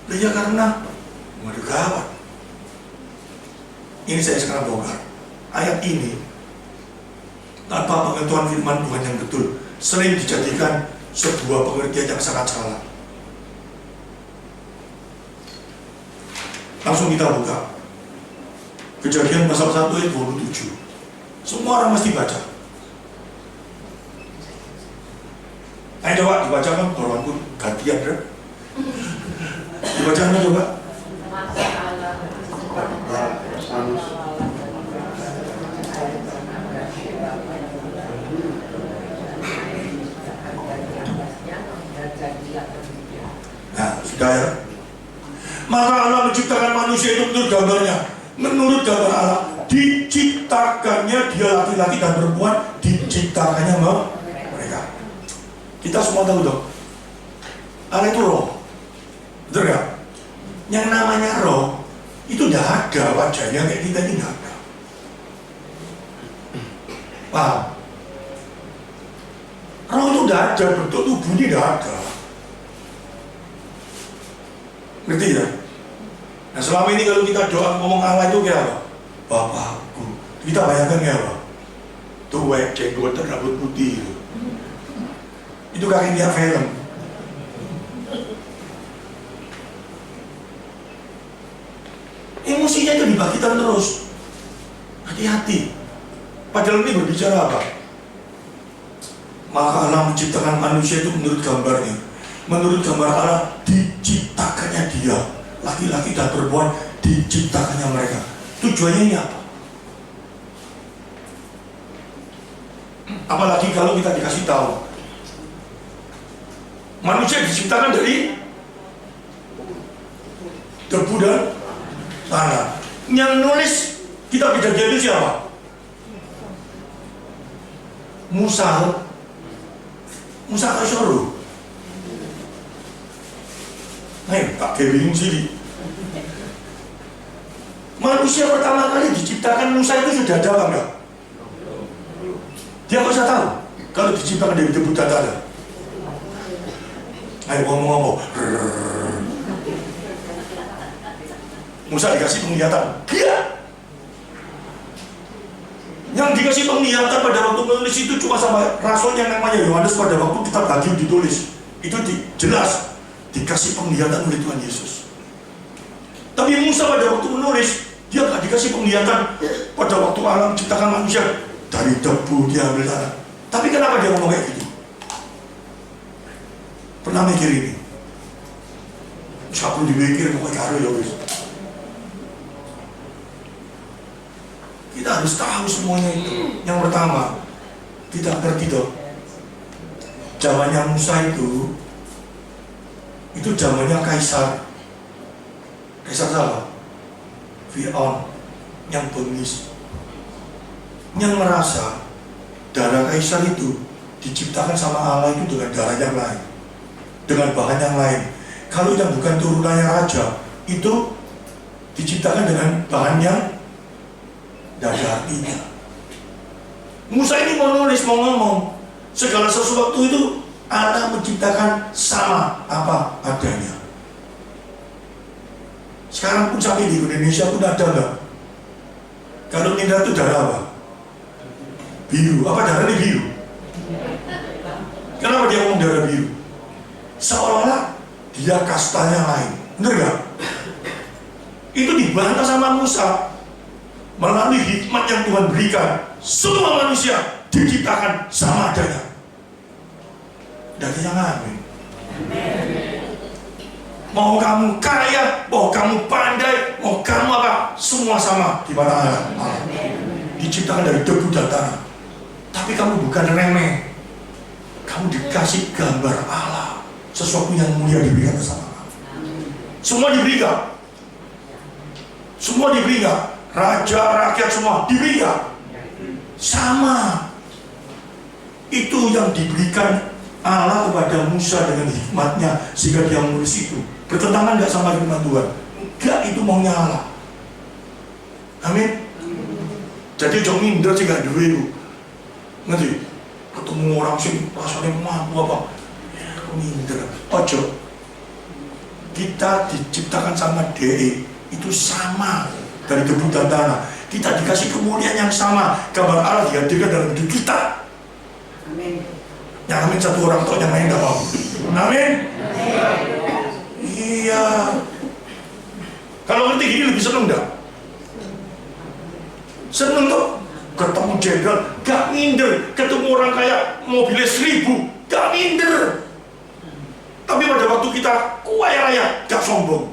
Ya karena waduh gawat. Ini saya sekarang bongkar. Ayat ini tanpa pengetahuan firman Tuhan yang betul sering dijadikan sebuah pengertian yang sangat salah. Langsung kita buka Kejadian pasal 1 ayat 27. Semua orang mesti baca. Ayo coba dibacakan, orang pun gantian kan? Dibacakan coba. Nah, sudah ya. Maka Allah menciptakan manusia itu menurut gambarnya. Menurut gambar Allah, diciptakannya dia laki-laki dan perempuan, diciptakannya mereka. Kita semua tahu dong, Allah itu roh, betul gak? Yang namanya roh itu tidak ada wajahnya kayak kita ini, tidak ada. Paham? Roh itu tidak ada, bentuk tubuhnya tidak ada. Ngerti ya? Nah selama ini kalau kita doa ngomong Allah itu kayak apa? Bapakku. Kita bayangkan kayak apa? Tuwek, jenggot, rambut putih itu. Itu kaki dia film. Emosinya itu dibagikan terus. Hati-hati. Padahal ini berbicara apa? Maka Allah menciptakan manusia itu menurut gambarnya. Menurut gambar Allah diciptakannya dia, laki-laki dan perempuan diciptakannya mereka. Tujuannya ini apa? Apalagi kalau kita dikasih tahu manusia diciptakan dari debu dan tanah. Yang nulis kitab Kejadian itu siapa? Musa Kasyoro. Tak kayak bingung sih. Manusia pertama kali diciptakan Musa itu sudah ada apa enggak? Dia nggak usah tahu kalau diciptakan dari debu dan tanah. Ayo ngomong-ngomong. Musa dikasih penglihatan. Dia Yang dikasih penglihatan pada waktu menulis itu cuma sama rasul yang namanya Yohanes pada waktu kitab Hakim ditulis. Itu jelas dikasih penglihatan oleh Tuhan Yesus. Tapi Musa pada waktu menulis, dia gak dikasih penglihatan pada waktu alam ciptakan manusia. Dari debu dia ambil tanah. Tapi kenapa dia ngomong kayak gitu? Pernah mikir ini? Gak perlu dimikir, pokoknya karo ya wis. Kita harus tahu semuanya itu. Yang pertama, kita ngerti dong. Zamannya Musa itu zamannya Kaisar. Kaisar siapa? Fir'aun yang bengis, yang merasa darah Kaisar itu diciptakan sama Allah itu dengan darah yang lain, dengan bahan yang lain. Kalau yang bukan turunannya raja itu diciptakan dengan bahan yang tidak ada artinya. Musa ini mau nulis, mau ngomong segala sesuatu itu Allah menciptakan sama apa adanya. Sekarang pun sampai di Indonesia pun ada nggak? Kalau Ninda itu darah apa? Biru. Apa darahnya biru? Kenapa dia ngomong darah biru? Seolah-olah dia kastanya lain. Bener nggak? Itu dibantah sama Musa. Melalui hikmat yang Tuhan berikan, semua manusia diciptakan sama adanya. Dari yang amin. Mau kamu kaya, mau kamu pandai, mau kamu apa, semua sama di mata Allah. Diciptakan dari debu dan tanah. Tapi kamu bukan remeh. Kamu dikasih gambar Allah. Sesuatu yang mulia diberikan bersama kamu. Semua diberikan. Semua diberikan. Raja, rakyat semua diberikan. Sama. Itu yang diberikan Allah kepada Musa dengan hikmatnya sehingga dia menulis itu. Bertentangan nggak sama firman Tuhan? Enggak, itu maunya Allah. Amin. Jadi jangan minder sih gak duwe itu. Ngerti? Ketemu orang sing rasanya mampu apa? Ya, minder. Ojo. Kita diciptakan sama DE itu sama dari debu dan tanah. Kita dikasih kemuliaan yang sama. Gambar Allah dihadirkan dalam hidup kita. Amin. Yang amin satu orang tua, yang lain gak mau. Amin. Iya. Kalau ngerti gini lebih seneng gak? Seneng tuh. Ketemu jenderal gak minder. Ketemu orang kaya mobilnya 1000 gak minder. Tapi pada waktu kita kaya raya gak sombong.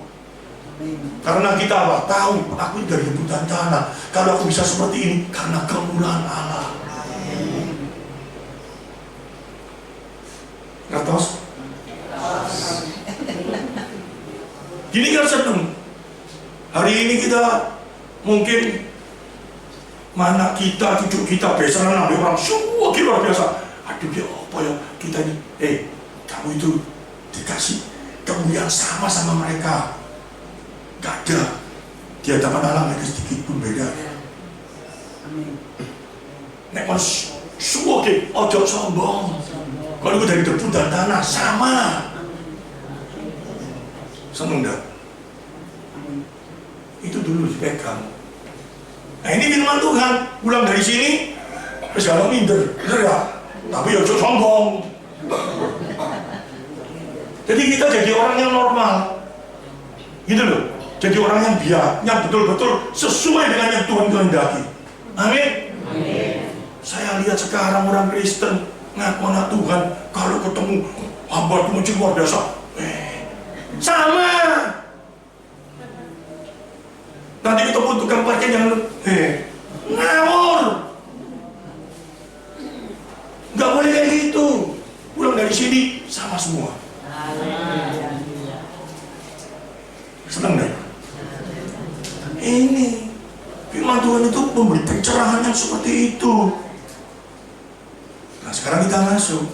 Karena kita apa? Tahu aku dari debu dan tanah. Kalau aku bisa seperti ini karena kemurahan Allah. Ngertos? Gini kan seneng. Hari ini kita mungkin mana kita, cucu kita besaran ambil orang semua luar biasa. Aduh ya apa ya kita ini. Kamu itu dikasih kemuliaan sama mereka. Gak ada. Di hadapan Allah gak ada sedikit pun beda. Nek mas semua ke ojo sombong. Kalau itu dari debu dan tanah sama. Seneng gak? Itu dulu dipegang. Nah ini firman Tuhan. Pulang dari sini terus kalau minder, bener gak? Tapi ya ojo sombong. Jadi kita jadi orang yang normal. Gitu loh. Jadi orang yang biar, yang betul-betul sesuai dengan yang Tuhan kehendaki. Amin. Saya lihat sekarang orang Kristen ngaku anak Tuhan, kalau ketemu hamba Tuhan luar biasa, sama. Nanti ketemu tukang parkir yang ngawur. Nggak boleh kayak gitu. Pulang dari sini sama semua. Senang deh. Ini firman Tuhan itu memberi pencerahan yang seperti itu. Nah sekarang kita masuk.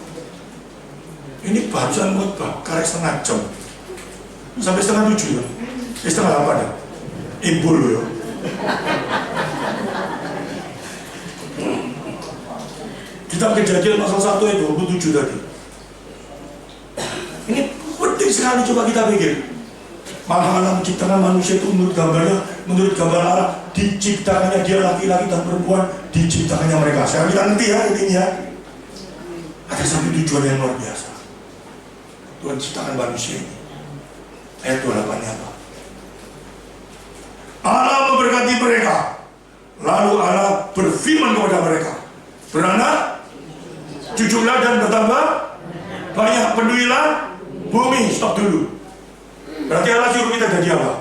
Ini barusan khotbah karek setengah jam sampai setengah 7 ya. Setengah 8 ya. Ibu loh ya. Kitab Kejadian pasal 1 ayat 27 tadi. Ini penting sekali, coba kita pikir. Malah Allah menciptakan manusia itu menurut gambarnya menurut gambar Allah, diciptakannya dia laki-laki dan perempuan, diciptakannya mereka. Saya bilang nanti ya, ini ya. Ada satu tujuan yang luar biasa. Tuhan ciptakan manusia ini. Ayat 28-nya apa? Allah memberkati mereka. Lalu Allah berfirman kepada mereka, beranak, cuculah dan bertambah banyak, penuhilah bumi. Stop dulu. Berarti Allah suruh kita jadi apa?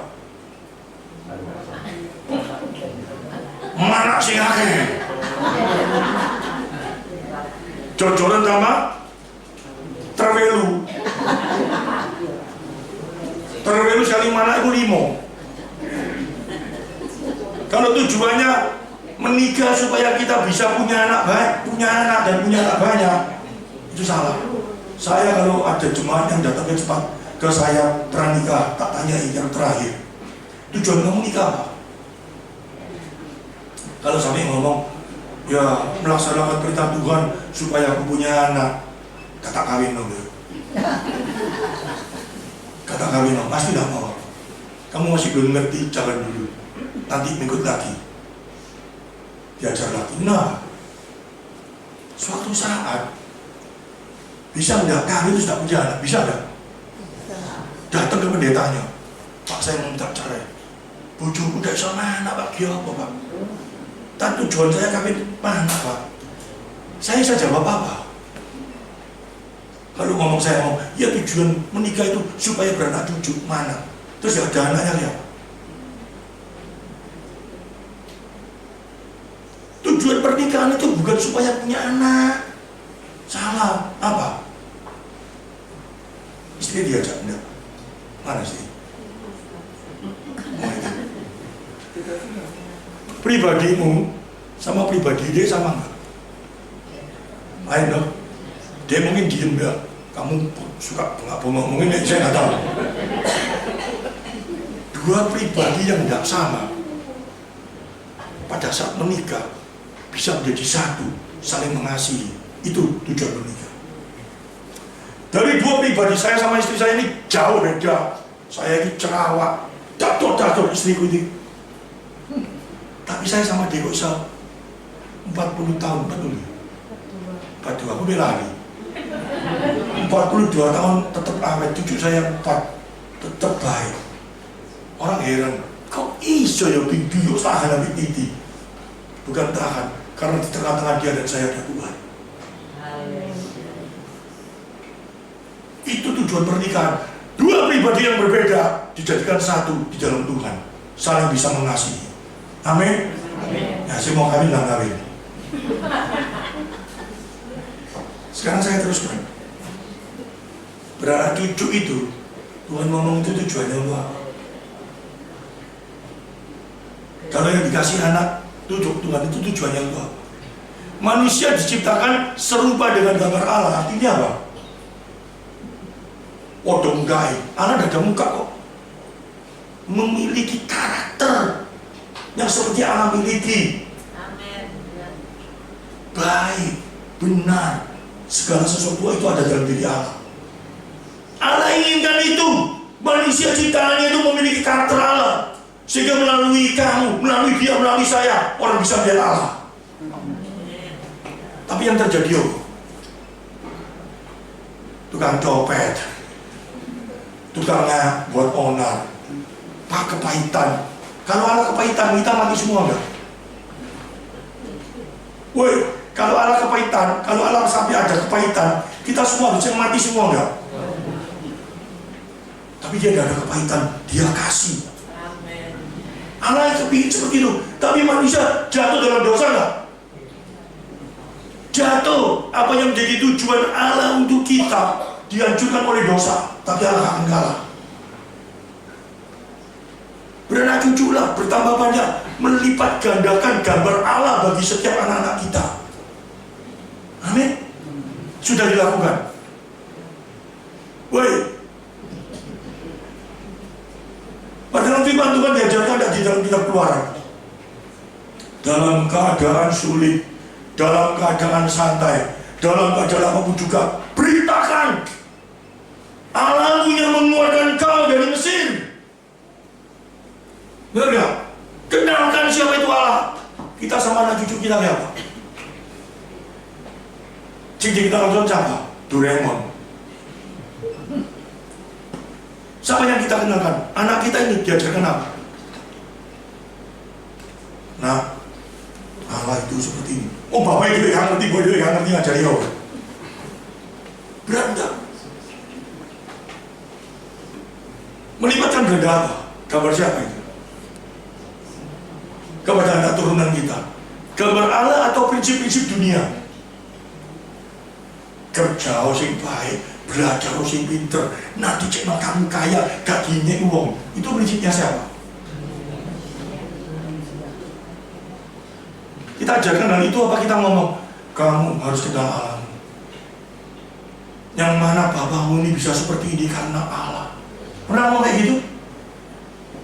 Mana sih akeh? Jojoran sama terwelu. Terwelu sekali mana itu 5. Kalau tujuannya menikah supaya kita bisa punya anak baik, punya anak dan punya anak banyak, itu salah. Saya kalau ada jemaat yang datang ke saya pranikah, tak tanyai yang terakhir, tujuan kamu nikah apa? Kalau sampai ngomong, ya melaksanakan perintah Tuhan supaya aku punya anak, kata kawin dong. Kata kawin dong, pasti tidak mau. Kamu masih belum ngerti, jangan dulu. Nanti minggu lagi diajar lagi. Nah, suatu saat bisa nggak kami itu sudah punya anak, bisa nggak? Datang ke pendetanya, Pak saya mau minta cerai. Bojoku udah sama anak Pak, dia apa Pak? Dan tujuan saya kawin mana Pak? Saya bisa jawab apa? Kalau ngomong saya mau, ya tujuan menikah itu supaya beranak cucu mana? Terus ya ada anaknya ya. Tujuan pernikahan itu bukan supaya punya anak. Salah. Apa? Istri diajak enggak? Mana sih? Pribadimu sama pribadi dia sama enggak? Lain dong. Dia mungkin diem enggak? Kamu suka nggak ngomongin, saya nggak tahu. Dua pribadi yang tidak sama pada saat menikah bisa menjadi satu, saling mengasihi. Itu tujuan menikah. Dari dua pribadi, saya sama istri saya ini jauh beda. Saya ini cerawak, dator istriku ini. Tapi saya sama dia kok bisa 40 tahun, betul. 42, aku belari. 42 tahun tetap awet, cucu saya 4, tetap baik. Orang heran, kok iso ya bibi, tahan habis titi. Bukan tahan, karena di tengah-tengah dia dan saya ada Tuhan. Itu tujuan pernikahan. Dua pribadi yang berbeda dijadikan satu di dalam Tuhan, saling bisa mengasihi. Amin. Ya, saya mau kawin lah kawin. Sekarang saya teruskan. Beranak cucu itu, Tuhan ngomong itu tujuannya apa? Kalau yang dikasih anak, Tuhan itu tujuannya apa? Manusia diciptakan serupa dengan gambar Allah. Artinya apa? Odong gai, Allah ada muka kok. Memiliki karakter yang seperti Allah miliki. Amin. Baik, benar. Segala sesuatu itu ada dalam diri Allah. Allah inginkan itu. Manusia ciptaannya itu memiliki karakter Allah. Sehingga melalui kamu, melalui dia, melalui saya, orang bisa melihat Allah. Tapi yang terjadi tukang copet, tukangnya buat onar, pak kepahitan. Kalau Allah kepahitan, kita mati semua enggak? Woi, kalau Allah kepahitan, kalau Allah sampai ada kepahitan, kita semua bisa mati semua enggak? Tapi dia tidak ada kepahitan, dia kasih. Allah yang kepingin seperti itu, tapi manusia jatuh dalam dosa enggak? Jatuh. Apa yang menjadi tujuan Allah untuk kita dihancurkan oleh dosa, tapi Allah akan kalah. Beranak cuculah, bertambah banyak, melipat gandakan gambar Allah bagi setiap anak-anak kita. Amin. Sudah dilakukan. Woi, padahal firman Tuhan diajarkan di dalam kitab Keluaran. Dalam keadaan sulit, dalam keadaan santai, dalam keadaan apapun juga, beritakan Allah yang mengeluarkan kau dari Mesir. Benar gak? kita sama anak cucu kita kayak apa? Cincin kita nonton siapa? Doraemon. Siapa yang kita kenalkan? Anak kita ini diajarkan apa? Nah, Allah itu seperti ini. Oh, bapak itu yang ngerti, gue itu yang ngerti ngajari lo. Berat enggak? Melibatkan ganda apa? Gambar siapa itu? Kepada anak turunan kita. Gambar Allah atau prinsip-prinsip dunia? Kerja sing baik, belajar sing pinter, nanti cek kamu kaya, gak dinyek uang. Itu prinsipnya siapa? Kita ajarkan hal itu apa kita ngomong? Kamu harus kenal Allah. Yang mana bapakmu ini bisa seperti ini karena Allah. Pernah ngomong kayak gitu?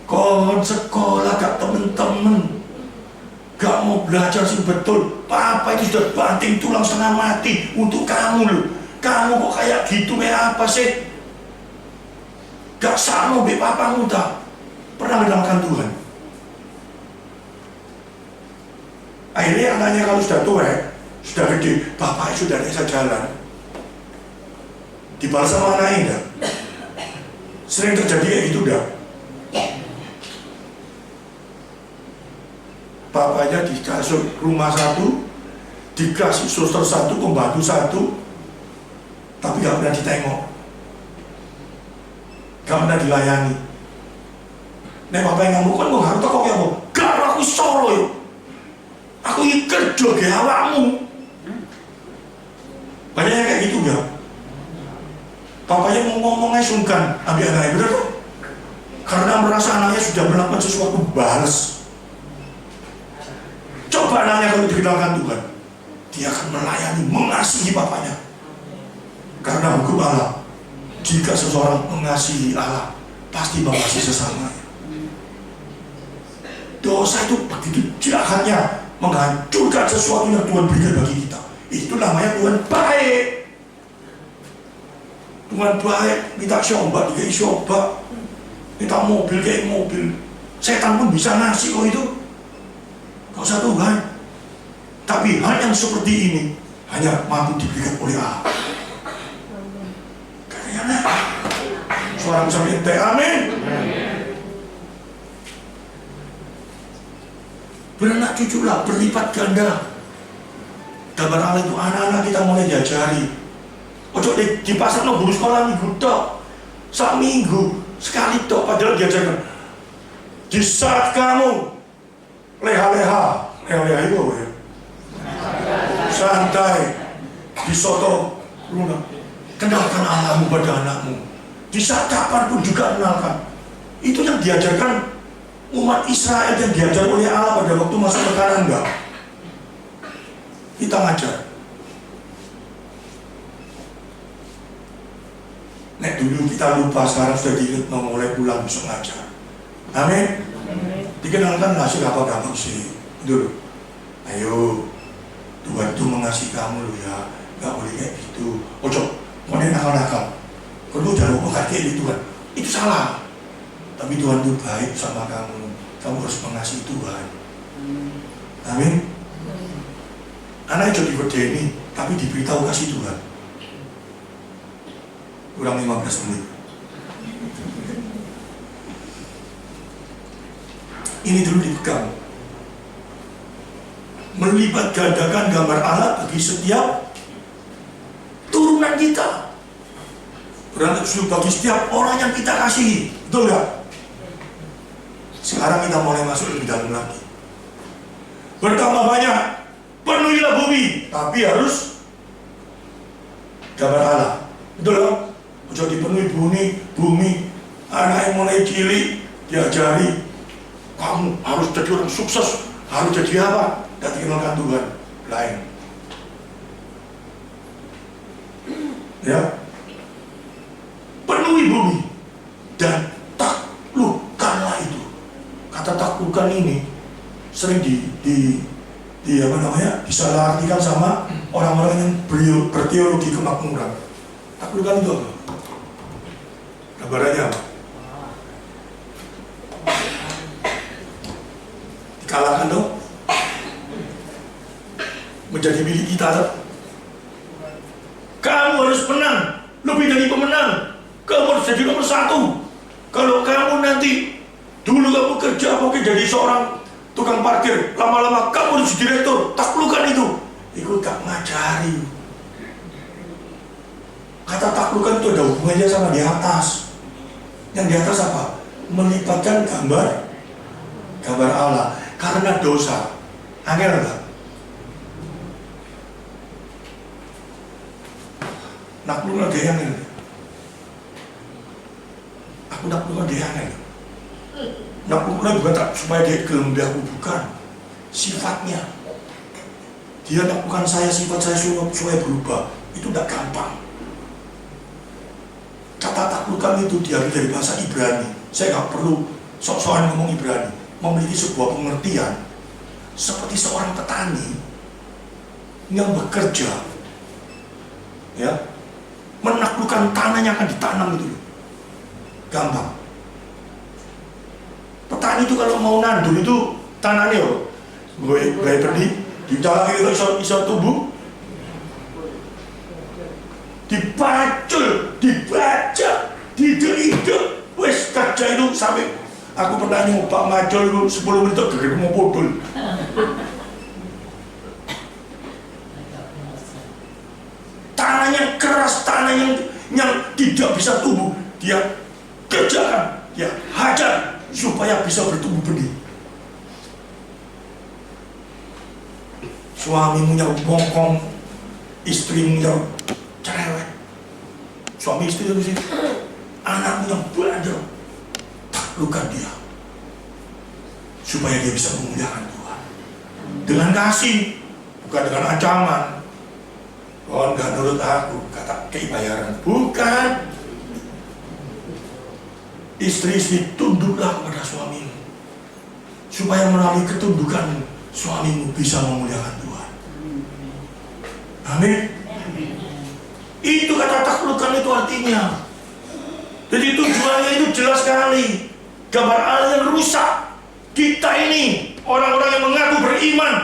Kon sekolah gak temen-temen, gak mau belajar sih betul. Papa itu sudah banting tulang setengah mati untuk kamu loh. Kamu kok kayak gitu, kayak apa sih? Gak sama be papamu tak? Pernah mengenalkan Tuhan? Akhirnya anaknya kalau sudah tua, sudah gede, bapaknya sudah bisa jalan. Dibalas sama anaknya enggak? Sering terjadi kayak gitu enggak? Bapaknya dikasih rumah satu, dikasih suster satu, pembantu satu, tapi gak pernah ditengok, gak pernah dilayani. Nek bapak yang ngamuk kan harus toko ya bu, gak aku solo yuk, aku ini kerja ke awakmu. Banyak yang kayak gitu gak? Bapaknya mau ngomongnya sungkan, ambil anaknya, bener tuh? Karena merasa anaknya sudah melakukan sesuatu balas. Coba anaknya kalau dikenalkan Tuhan, dia akan melayani, mengasihi bapaknya. Karena hukum Allah, jika seseorang mengasihi Allah, pasti mengasihi sesamanya. Dosa itu begitu jahatnya, menghancurkan sesuatu yang Tuhan berikan bagi kita. Itu namanya Tuhan baik. Tuhan baik, minta coba, dikai coba, minta mobil, kayak mobil. Setan pun bisa ngasih kok itu. Gak usah Tuhan. Tapi hal yang seperti ini hanya mampu diberikan oleh Allah. Karena suara sampai ente, amin. Beranak cucu lah, berlipat ganda. Gambar Allah itu anak-anak kita mulai diajari. Ojo di pasar no guru sekolah minggu tok, sak minggu sekali tok, padahal diajarkan. Di saat kamu leha-leha itu apa ya? Santai, disoto, lunak. Kenalkan Allahmu pada anakmu. Di saat kapanpun juga kenalkan. Itu yang diajarkan umat Israel, yang diajar oleh Allah pada waktu masuk ke Kanaan enggak? Kita ngajar. Nek dulu kita lupa, sekarang sudah diingat, mau mulai pulang besok ngajar. Amin. Dikenalkan ngasih apa gampang sih. Dulu. Ayo, Tuhan itu mengasihi kamu loh ya. Gak boleh kayak gitu. Ojo, mau nakal-nakal. Kalau jangan lupa kayak Tuhan. Itu salah. Tapi Tuhan itu baik sama kamu. Kamu harus mengasihi Tuhan. Amin. Anak jadi gede ini, tapi diberitahu kasih Tuhan. Kurang 15 menit. Ini dulu dipegang. Melibat gandakan gambar Allah bagi setiap turunan kita. Beranak bagi setiap orang yang kita kasihi. Betul gak? Sekarang kita mulai masuk lebih dalam lagi. Bertambah banyak, penuhilah bumi, tapi harus gambar Allah. Betul gak? Ojo dipenuhi bumi, anak yang mulai cilik diajari, kamu harus jadi orang sukses, harus jadi apa? Dan dikenalkan Tuhan lain. Ya, penuhi bumi dan taklukkanlah itu. Kata taklukkan ini sering disalahartikan sama orang-orang yang berteologi kemakmuran. Taklukkan itu apa? Gambarannya apa? Dikalahkan dong. menjadi milik kita. Kamu harus menang, lebih dari pemenang. Kamu harus jadi nomor 1. Kalau kamu nanti dulu kamu kerja mungkin jadi seorang tukang parkir, lama-lama kamu harus direktur, taklukan itu. Itu tak ngajari. Kata taklukan itu ada hubungannya sama di atas. Yang di atas apa? Melipatkan gambar Allah. Karena dosa. Angel enggak? Nakluk ada yang ini. Aku nakluk ada yang ini. Nakluk bukan tak supaya dia gelem aku, bukan. Sifatnya. Dia naklukkan saya, sifat saya supaya berubah. Itu tidak gampang. Kata taklukan itu diambil dari bahasa Ibrani. Saya nggak perlu sok-sokan ngomong Ibrani. Memiliki sebuah pengertian seperti seorang petani yang bekerja, ya, menaklukkan tanah yang akan ditanam itu. Gampang. Petani itu kalau mau nandur itu tanahnya gue beli dicalangi itu iso tumbuh, dipacul, dibaca, dihidup, wes kerja itu sampai aku pernah nyoba macul itu 10 menit gegek mau bodol. Tanahnya keras, tanah yang tidak bisa tumbuh, dia kerjakan, dia hajar supaya bisa bertumbuh benih. Suamimu yang bongkong, istrimu yang cerewet, suami istri itu sih, anakmu yang bandel, taklukan dia supaya dia bisa memuliakan Tuhan dengan kasih, bukan dengan ancaman. Oh enggak nurut aku, kata bayaran, bukan. Istri-istri tunduklah kepada suamimu supaya melalui ketundukan suamimu bisa memuliakan Tuhan. Amin. Itu kata taklukan itu artinya. Jadi tujuannya itu jelas sekali. Gambar Allah yang rusak. Kita ini orang-orang yang mengaku beriman,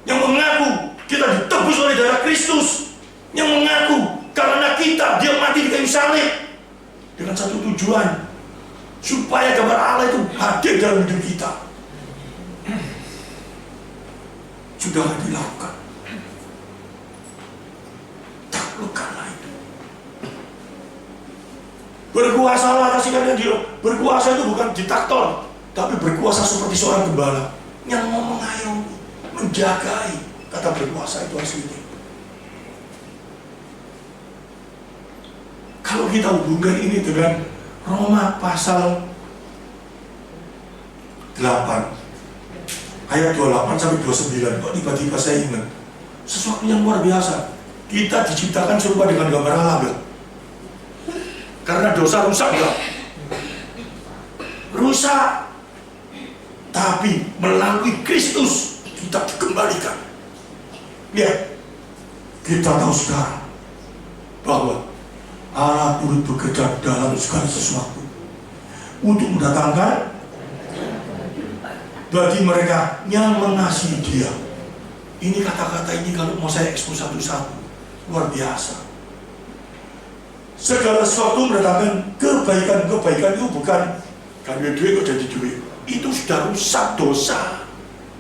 yang mengaku kita ditebus oleh darah Kristus, yang mengaku karena kita dia mati di kayu salib dengan satu tujuan, supaya gambar Allah itu hadir dalam hidup kita. Sudah dilakukan. Taklukkanlah itu. Berkuasalah atas ikan dia. Berkuasa itu bukan diktator, tapi berkuasa seperti seorang gembala yang mau mengayomi, menjagai. Kata berkuasa itu aslinya. Kalau kita hubungkan ini dengan Roma pasal 8 ayat 28 sampai 29, kok tiba-tiba saya ingat sesuatu yang luar biasa. Kita diciptakan serupa dengan gambar Allah, gak? Karena dosa rusak, gak? Rusak. Tapi melalui Kristus kita dikembalikan. Lihat, kita tahu sekarang bahwa Allah turut bekerja dalam segala sesuatu untuk mendatangkan bagi mereka yang mengasihi Dia. Ini kata-kata ini kalau mau saya ekspos satu-satu, luar biasa. Segala sesuatu mendatangkan kebaikan-kebaikan itu bukan karena duit kok jadi duit. Itu sudah rusak dosa.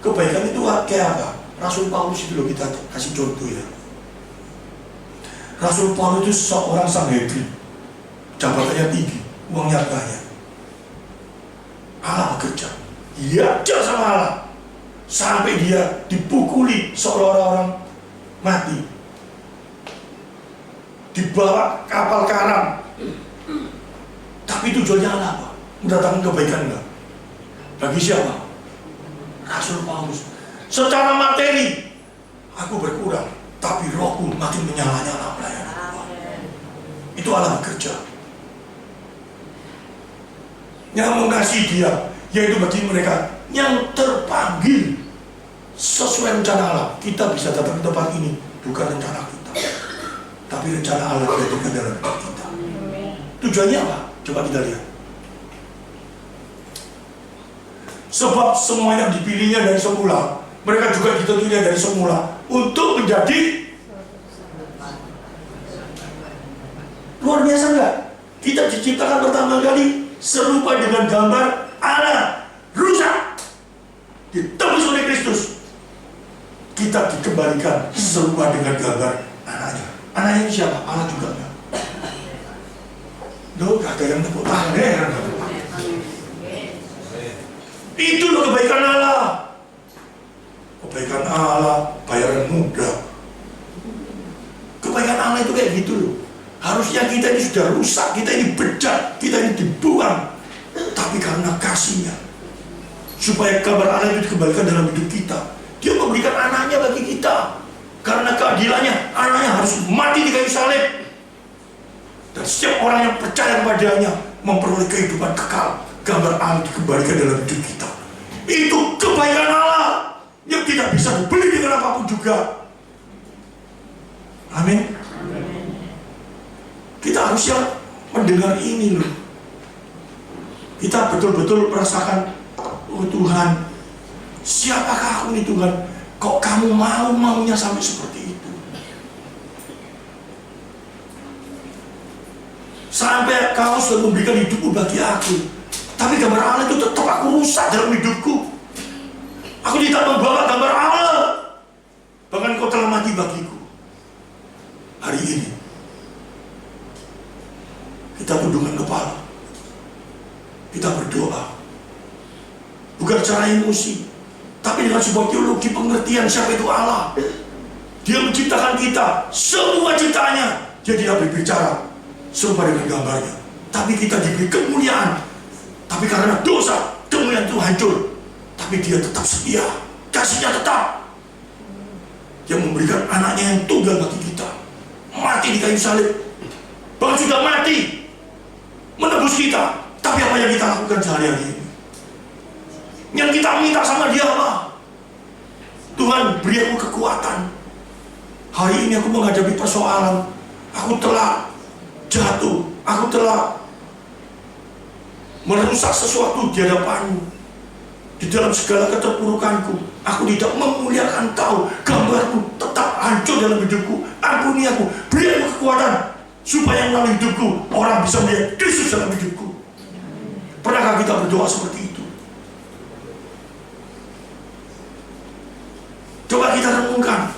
Kebaikan itu kayak apa? Rasul Paulus itu loh, kita kasih contoh ya. Rasul Paulus itu seorang Sanhedrin, jabatannya tinggi, uangnya banyak. Allah bekerja, dia ajar sama Allah, sampai dia dipukuli seolah-olah orang mati, dibawa kapal karam. Tapi tujuannya Allah apa? Mendatangkan kebaikan enggak? Bagi siapa? Rasul Paulus. Secara materi aku berkurang, tapi rohku makin menyala-nyala pelayanan Tuhan. Itu Allah bekerja. Yang mengasihi Dia, yaitu bagi mereka yang terpanggil sesuai rencana Allah. Kita bisa datang ke tempat ini bukan rencana kita, tapi rencana Allah yang ada dalam hidup kita. Tujuannya apa? Coba kita lihat. Sebab semua yang dipilihnya dari semula, mereka juga ditentunya dari semula untuk menjadi luar biasa enggak? Kita diciptakan pertama kali serupa dengan gambar Allah, rusak, ditebus oleh Kristus. Kita dikembalikan serupa dengan gambar anaknya. Anaknya ini siapa? Allah juga enggak? Loh, gak ada yang tepuk tangan ya? Itu loh kebaikan Allah. Kebaikan Allah, bayaran mudah. Kebaikan Allah itu kayak gitu loh. Harusnya kita ini sudah rusak, kita ini bejat, kita ini dibuang. Tapi karena kasihnya, supaya kabar Allah itu dikembalikan dalam hidup kita, Dia memberikan anaknya bagi kita. Karena keadilannya, anaknya harus mati di kayu salib. Dan setiap orang yang percaya kepadanya memperoleh kehidupan kekal. Gambar Allah dikembalikan dalam hidup kita. Itu kebaikan Allah yang tidak bisa dibeli dengan apapun juga. Amin. Kita harusnya mendengar ini loh. Kita betul-betul merasakan, oh Tuhan, siapakah aku ini Tuhan? Kok kamu maunya sampai seperti itu? Sampai kau sudah memberikan hidupmu bagi aku, tapi gambar Allah itu tetap aku rusak dalam hidupku. Aku tidak membawa gambar Allah. Bahkan kau telah mati bagiku. Hari ini kita tundukkan kepala, kita berdoa, bukan secara emosi, tapi dengan sebuah teologi pengertian siapa itu Allah. Dia menciptakan kita, semua ciptaannya. Dia tidak berbicara serupa dengan gambarnya, tapi kita diberi kemuliaan. Tapi karena dosa, kemuliaan itu hancur. Tapi Dia tetap setia, kasihnya tetap. Dia memberikan anaknya yang tunggal bagi kita, mati di kayu salib, bahkan sudah mati menebus kita. Tapi apa yang kita lakukan sehari-hari ini? Yang kita minta sama Dia apa? Tuhan, beri aku kekuatan. Hari ini aku menghadapi persoalan. Aku telah jatuh, aku telah merusak sesuatu di hadapan-Mu. Di dalam segala keterpurukanku, aku tidak memuliakan Kau. Gambar-Mu tetap hancur dalam hidupku. Ampuni aku, beri aku kekuatan, supaya melalui hidupku orang bisa melihat Kristus dalam hidupku. Pernahkah kita berdoa seperti itu? Coba kita renungkan.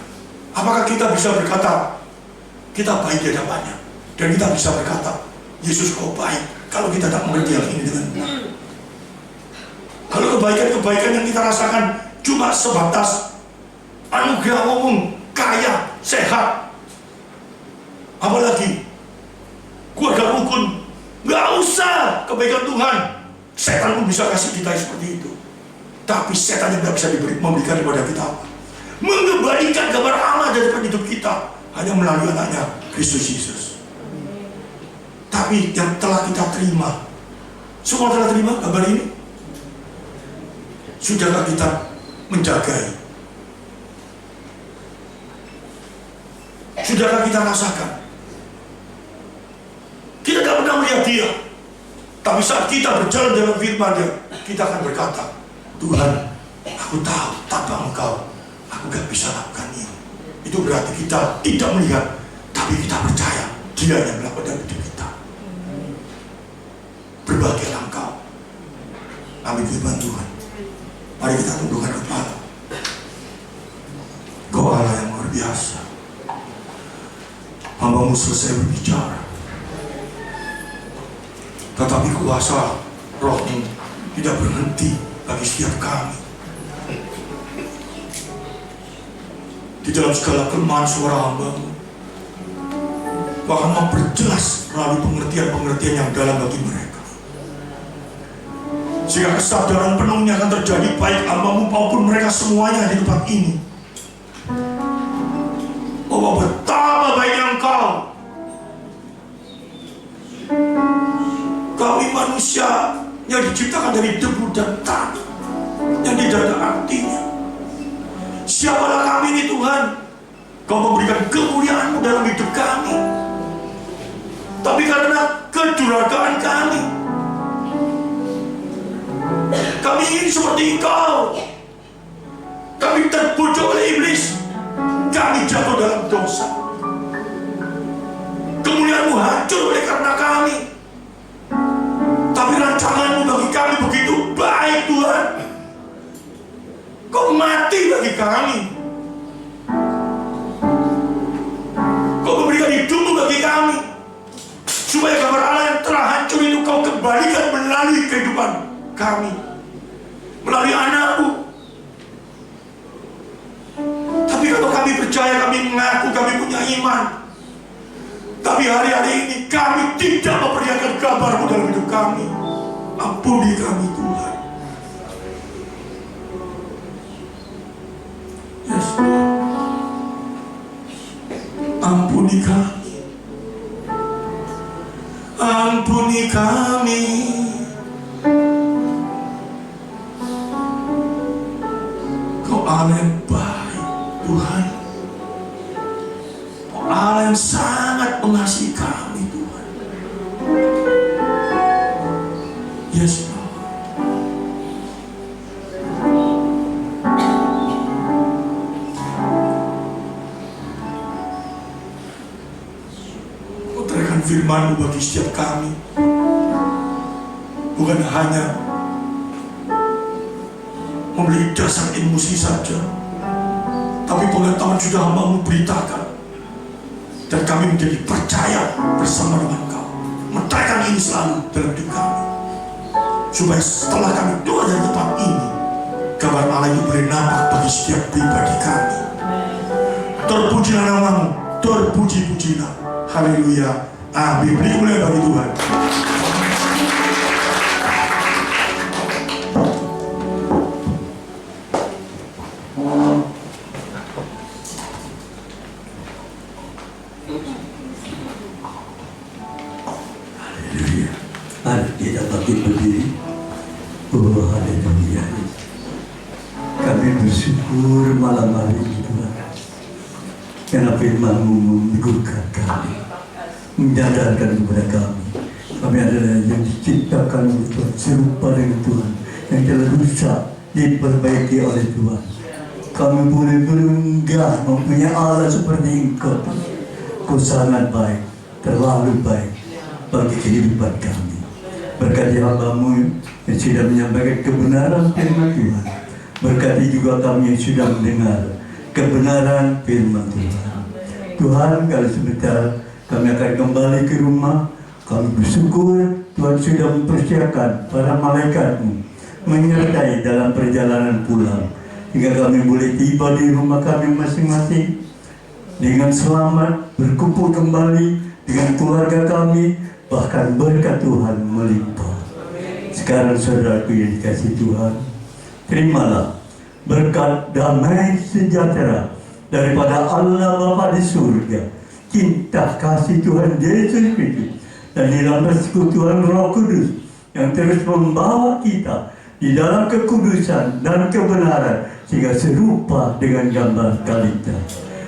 Apakah kita bisa berkata kita baik di hadapannya, dan kita bisa berkata Yesus Kau baik, kalau kita tak mengerti hal ini dengan benar? Kalau kebaikan-kebaikan yang kita rasakan cuma sebatas anugerah umum, kaya, sehat, apalagi keluarga rukun, nggak usah kebaikan Tuhan. Setan pun bisa kasih kita seperti itu. Tapi setan yang nggak bisa memberikan kepada kita apa? Mengembalikan gambar Allah dari hidup kita hanya melalui anaknya Kristus Yesus. Tapi yang telah kita terima, semua telah terima gambar ini. Sudahkah kita menjagai? Sudahkah kita rasakan? Kita tidak pernah melihat Dia, tapi saat kita berjalan dalam firman-Nya, kita akan berkata, Tuhan, aku tahu tanpa Engkau aku gak bisa lakukan ini. Itu berarti kita tidak melihat, tapi kita percaya Dia yang melakukan dalam hidup kita. Berbahagialah Engkau. Amin firman Tuhan. Mari kita tundukkan kepala. Kau Allah yang luar biasa. Hamba-Mu selesai berbicara, tetapi kuasa Roh-Mu tidak berhenti bagi setiap kami. Di dalam segala kelemahan suara hamba-Mu, bahkan memperjelas melalui pengertian-pengertian yang dalam bagi mereka, sehingga kesadaran penuhnya akan terjadi baik hamba-Mu maupun mereka semuanya di tempat ini, bahwa betapa baiknya Engkau. Kami manusia yang diciptakan dari debu dan tanah, yang tidak ada artinya. Siapalah kami ini Tuhan? Kau memberikan kemuliaan-Mu dalam hidup kami, tapi karena kedurhakaan kami ingin seperti Engkau. Kami terbujuk oleh iblis. kami jatuh dalam dosa. Kemuliaan-Mu hancur oleh karena kami. Tapi rancangan-Mu bagi kami begitu baik, Tuhan. Kau mati bagi kami. Kau memberikan hidup-Mu bagi kami, supaya gambar Allah yang telah hancur itu Kau kembalikan melalui kehidupan kami, melalui anak-Mu. Tapi kalau kami percaya, kami mengaku, kami punya iman, tapi hari-hari ini kami tidak memperlihatkan gambar-Mu dalam hidup kami. Ampuni kami, Tuhan. Yes, Lord. Ampuni kami. Ampuni kami. Kau Allah yang baik, Tuhan. Kau Allah yang sangat mengasihi kami, Tuhan. Yes, Lord. Kau teriakan firman-Mu bagi setiap kami, bukan hanya memiliki dasar emosi saja, tapi pengetahuan sudah hamba-Mu beritakan, dan kami menjadi percaya bersama dengan Kau. Menteraikan ini selalu dalam hidup kami, supaya setelah kami keluar dari tempat ini, gambar Allah itu boleh nampak bagi setiap pribadi kami. Terpujilah nama-Mu, terpuji-pujilah. Haleluya. Amin. Beri kemuliaan bagi Tuhan. Mari kita bangkit berdiri. Oh, haleluya. Kami bersyukur malam hari ini, Tuhan, karena firman-Mu meneguhkan kami, menyadarkan kepada kami adalah yang diciptakan oleh Tuhan, serupa dengan Tuhan, yang telah rusak diperbaiki oleh Tuhan. Kami boleh berenggah mempunyai Allah seperti Engkau. Kau sangat baik, terlalu baik bagi kehidupan kami. Berkati hamba-Mu yang sudah menyampaikan kebenaran firman Tuhan. Berkati juga kami yang sudah mendengar kebenaran firman Tuhan. Tuhan, kalau sebentar kami akan kembali ke rumah, kami bersyukur Tuhan sudah mempersiapkan para malaikat-Mu menyertai dalam perjalanan pulang, hingga kami boleh tiba di rumah kami masing-masing dengan selamat, berkumpul kembali dengan keluarga kami, bahkan berkat Tuhan melimpah. Sekarang saudaraku yang dikasihi Tuhan, terimalah berkat damai sejahtera daripada Allah Bapa di surga, cinta kasih Tuhan Yesus Kristus, dan di dalam persekutuan Roh Kudus yang terus membawa kita di dalam kekudusan dan kebenaran sehingga serupa dengan gambar Kalita.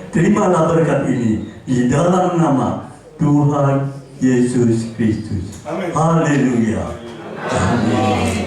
Terimalah berkat ini di dalam nama Tuhan Yesus Kristus. Haleluya. Amin.